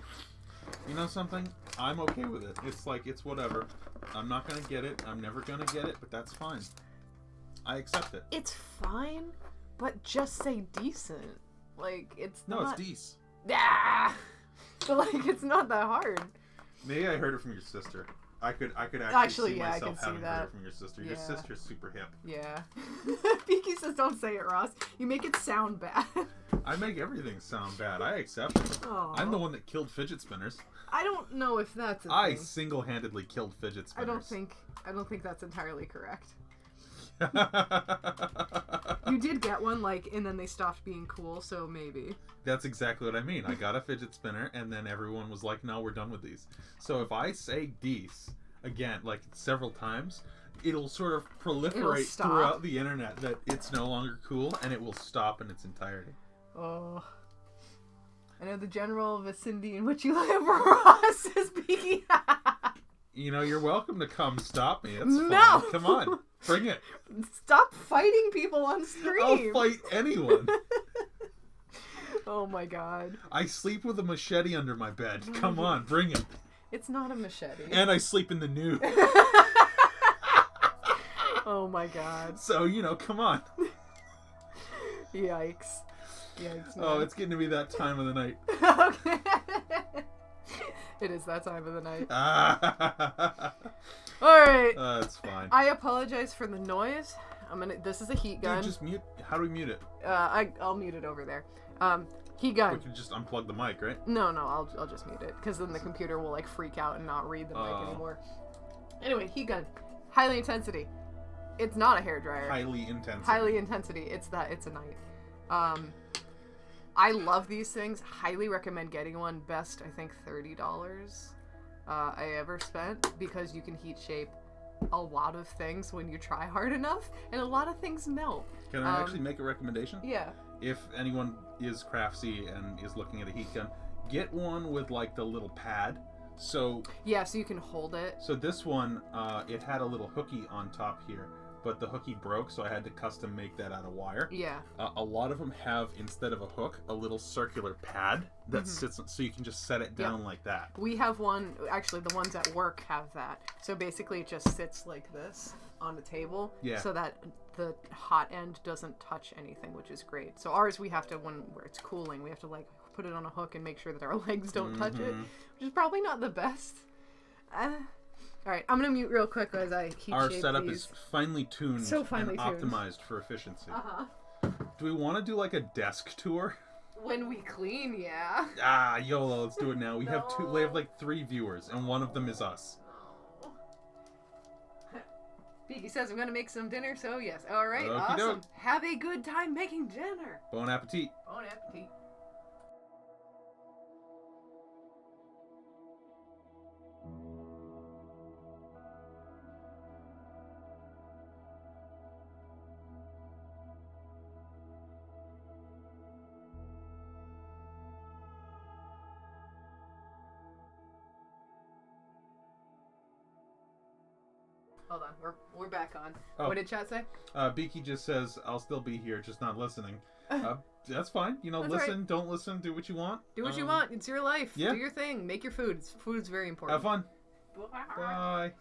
You know something? I'm okay with it. It's like, it's whatever. I'm not gonna get it. I'm never gonna get it, but that's fine. I accept it. It's fine, but just say decent. Like it's No, not. it's Dees. Ah! But like it's not that hard. Maybe I heard it from your sister. I could actually Actually, see yeah, I myself could see having heard that. it from your sister. Your Yeah. sister's super hip. Yeah. Beaky says don't say it, Ross. You make it sound bad. I make everything sound bad. I accept it. Aw. I'm the one that killed fidget spinners. I don't know if that's a I thing. single-handedly killed fidget I spinners. don't think that's entirely correct. You did get one, like, and then they stopped being cool, so maybe. That's exactly what I mean. I got a fidget spinner, and then everyone was like, no, we're done with these. So if I say Dees, again, like several times, it'll sort of proliferate stop. throughout the internet that it's no longer cool, and it will stop in its entirety. Oh. I know the general vicinity in which you live, Ross, is Beaky. You know, you're welcome to come stop me. It's No! fine. Come on. Bring it. Stop fighting people on stream. I'll fight anyone. Oh my god. I sleep with a machete under my bed. Come on, bring it. It's not a machete. And I sleep in the nude. Oh my god. So, you know, come on. Yikes. Yikes, man. Oh, it's getting to be that time of the night. Okay. It is that time of the night. Alright. That's fine. I apologize for the noise. This is a heat gun. Dude, just mute. How do we mute it? I'll mute it over there. Heat We gun. could just unplug the mic, right? No, I'll just mute it because then the computer will like freak out and not read the mic Oh. anymore. Anyway, heat gun, highly intensity. It's not a hairdryer. Highly intense. Highly intensity. It's a night. I love these things. Highly recommend getting one. Best, I think, $30 I ever spent because you can heat shape a lot of things when you try hard enough, and a lot of things melt. Can I actually make a recommendation? Yeah. If anyone is craftsy and is looking at a heat gun, get one with like the little pad. So Yeah, so you can hold it. So this one, it had a little hooky on top here, but the hooky broke, so I had to custom make that out of wire. Yeah. A lot of them have, instead of a hook, a little circular pad that sits, so you can just set it down like that. We have one, actually the ones at work have that. So basically it just sits like this on the table so that the hot end doesn't touch anything, which is great. So ours we have to, where it's cooling, we have to like put it on a hook and make sure that our legs don't touch it, which is probably not the best. Alright, I'm gonna mute real quick as I heat Our shape setup these. is finely tuned So finely and tuned. optimized for efficiency. Uh-huh. Do we want to do like a desk tour? When we clean, yeah. Ah, YOLO, let's do it now. We have two. We have No. like 3 viewers, and one of them is us. Oh. Beaky says I'm gonna make some dinner, so yes. All right, Okie awesome. doke. Have a good time making dinner. Bon appetit. Bon appetit. Hold on, we're back on. Oh. What did chat say? Beaky just says, "I'll still be here, just not listening." That's fine. You know, That's listen, right. don't listen, do what you want. Do what you want. It's your life. yeah. Do your thing. Make your food. Food's very important. Have fun. Bye. Bye.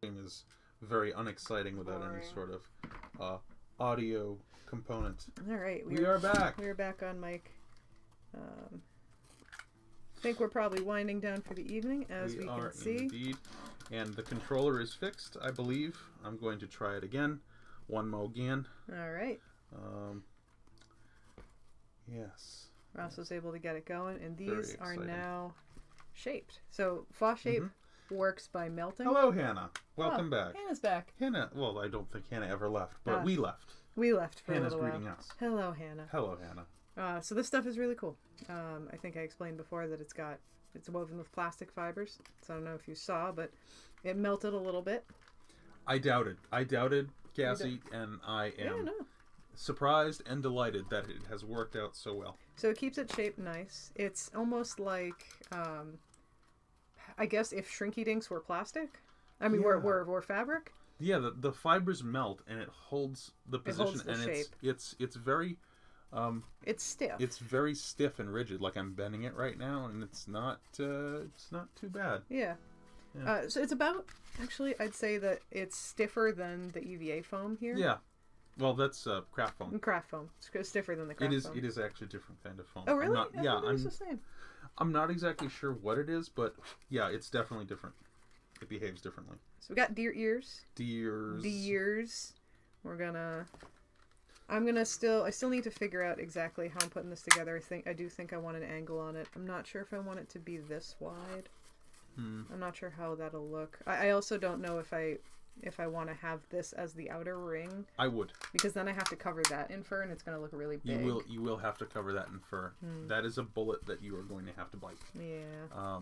game is very unexciting without any Boring. sort of audio component. All right, We are back. We're back on mic. I think we're probably winding down for the evening, as we are can see. indeed. And the controller is fixed, I believe. I'm going to try it again. One more again. All right. Yes. Ross was able to get it going, and Very these are exciting. now shaped. So Foss shape works by melting. Hello, Hannah. Welcome back. Hannah's back. Hannah, well, I don't think Hannah ever left, but we left. We left for Hannah's a little greeting while. us. Hello, Hannah. Hello, Hannah. So this stuff is really cool. I think I explained before that it's woven with plastic fibers. So I don't know if you saw, but it melted a little bit. I doubted, Cassie, and I am no. surprised and delighted that it has worked out so well. So it keeps it shaped nice. It's almost like, I guess if Shrinky Dinks were plastic. I mean, Yeah. were fabric. Yeah, the fibers melt and it holds the position, holds the and shape. it's very It's stiff. it's very stiff and rigid. Like I'm bending it right now, and it's not too bad. Yeah. Yeah. So it's about, actually, I'd say that it's stiffer than the EVA foam here. Yeah. Well, that's craft foam. Craft foam. It's stiffer than the craft foam. It is actually a different kind of foam. Oh, really? I'm not, I thought it was the same. I'm not exactly sure what it is, but yeah, it's definitely different. It behaves differently. So we got deer ears. Deers. I still need to figure out exactly how I'm putting this together. I do think I want an angle on it. I'm not sure if I want it to be this wide. I'm not sure how that'll look. I also don't know if I want to have this as the outer ring, I would. because then I have to cover that in fur and it's going to look really big. You will have to cover that in fur. That is a bullet that you are going to have to bite. Yeah.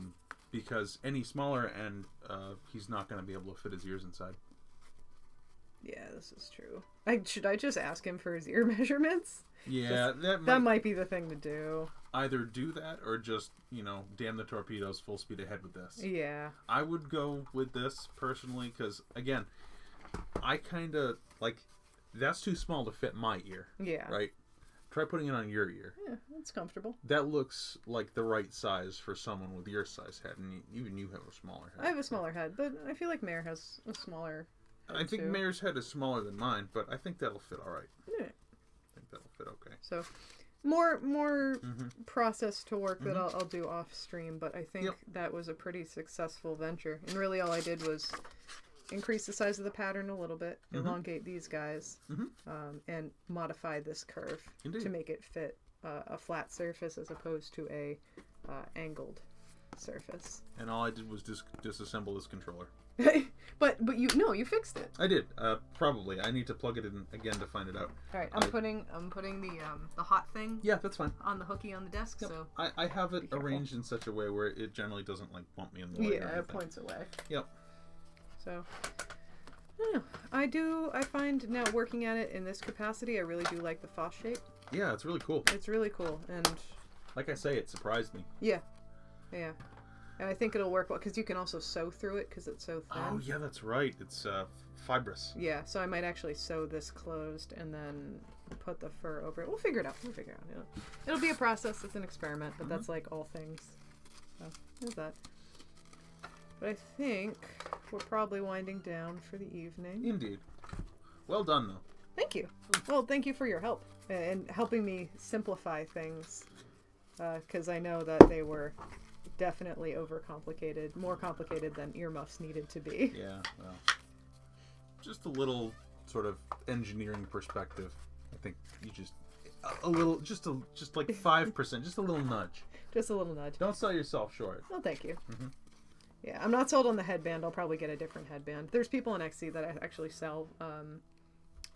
Because any smaller, and he's not going to be able to fit his ears inside. Yeah, this is true. Should I just ask him for his ear measurements? Yeah, That might be the thing to do. either do that or just, damn the torpedoes, full speed ahead with this. Yeah. I would go with this personally because, again, I kind of that's too small to fit my ear. Yeah. Right? Try putting it on your ear. Yeah, it's comfortable. That looks like the right size for someone with your size head, and even you have a smaller head. I have a smaller head, but I feel like Mare has a smaller head I think too. Mare's head is smaller than mine, but I think that'll fit all right. Yeah. I think that'll fit okay. So, more process to work that I'll do off stream, but I think that was a pretty successful venture. And really all I did was increase the size of the pattern a little bit, elongate these guys, and modify this curve Indeed. to make it fit a flat surface as opposed to a angled surface. And all I did was disassemble this controller. but you fixed it. I did. Probably. I need to plug it in again to find it out. All right, I'm putting the hot thing Yeah, that's fine. on the hookie on the desk. Yep. So I have it careful. arranged in such a way where it generally doesn't bump me in the way. or yeah, it anything. points away. Yep. So I find now working at it in this capacity, I really do like the Foss shape. Yeah, it's really cool. It's really cool, and Like I say, it surprised me. yeah, and I think it'll work well because you can also sew through it because it's so thin. Oh yeah, that's right. It's fibrous. Yeah, so I might actually sew this closed and then put the fur over it. We'll figure it out. It'll be a process. It's an experiment, but that's like all things. So there's that. But I think we're probably winding down for the evening. Indeed. Well done, though. Thank you. Well, thank you for your help and helping me simplify things, because I know that they were definitely overcomplicated, more complicated than earmuffs needed to be. Yeah, well, just a little sort of engineering perspective. I think you just a little, just like 5%, just a little nudge. Just a little nudge. Don't sell yourself short. Well, thank you. Yeah, I'm not sold on the headband. I'll probably get a different headband. There's people on Etsy that actually sell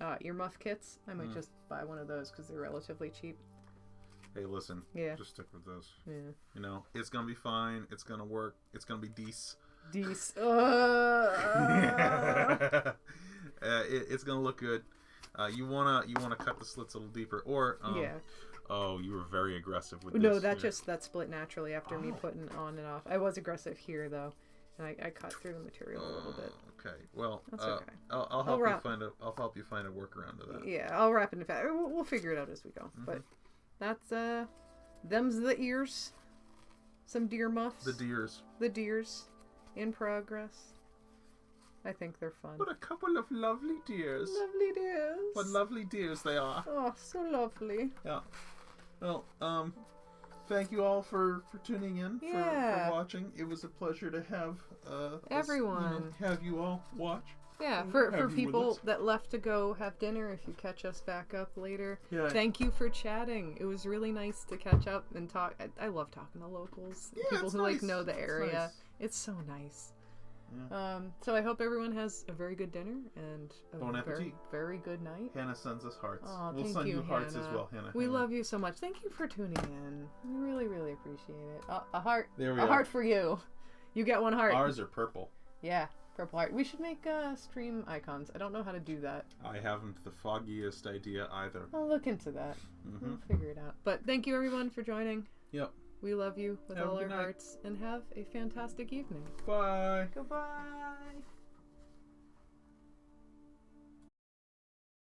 earmuff kits. I might just buy one of those because they're relatively cheap. Hey, listen. Yeah. Just stick with those. Yeah. It's gonna be fine. It's gonna work. It's gonna be decent. It's It's gonna look good. You wanna cut the slits a little deeper, or yeah. Oh, you were very aggressive with No, this. that split naturally after me putting on and off. I was aggressive here though, and I cut through the material a little bit. Okay. Well, That's okay. I'll help you find a workaround to that. Yeah, I'll wrap it in fat. We'll figure it out as we go. But that's them's the ears. Some deer muffs. The deers. The deers in progress. I think they're fun. What a couple of lovely dears. Lovely dears. What lovely dears they are. Oh, so lovely. Yeah. Well, thank you all for tuning in, Yeah. for watching. It was a pleasure to have Everyone. have you all watch. Yeah, Have for you with people us. that left to go have dinner, if you catch us back up later, Yeah. thank you for chatting. It was really nice to catch up and talk. I love talking to locals, Yeah, people it's who nice. know the It's area. nice. It's so nice. Yeah. So I hope everyone has a very good dinner and a Bon very, appetit. very good night. Hannah sends us hearts. Aw, We'll thank send you, you hearts as Hannah. well, Hannah. We Hannah. love you so much. Thank you for tuning in. We really, really appreciate it. A heart. There we a are. heart for you. You get one heart. Ours are purple. Yeah, purple heart. We should make stream icons. I don't know how to do that. I haven't the foggiest idea either. I'll look into that. Mm-hmm. We'll figure it out. But thank you everyone for joining. Yep. We love you with Have a all our good night. hearts and have a fantastic evening. Bye. Goodbye.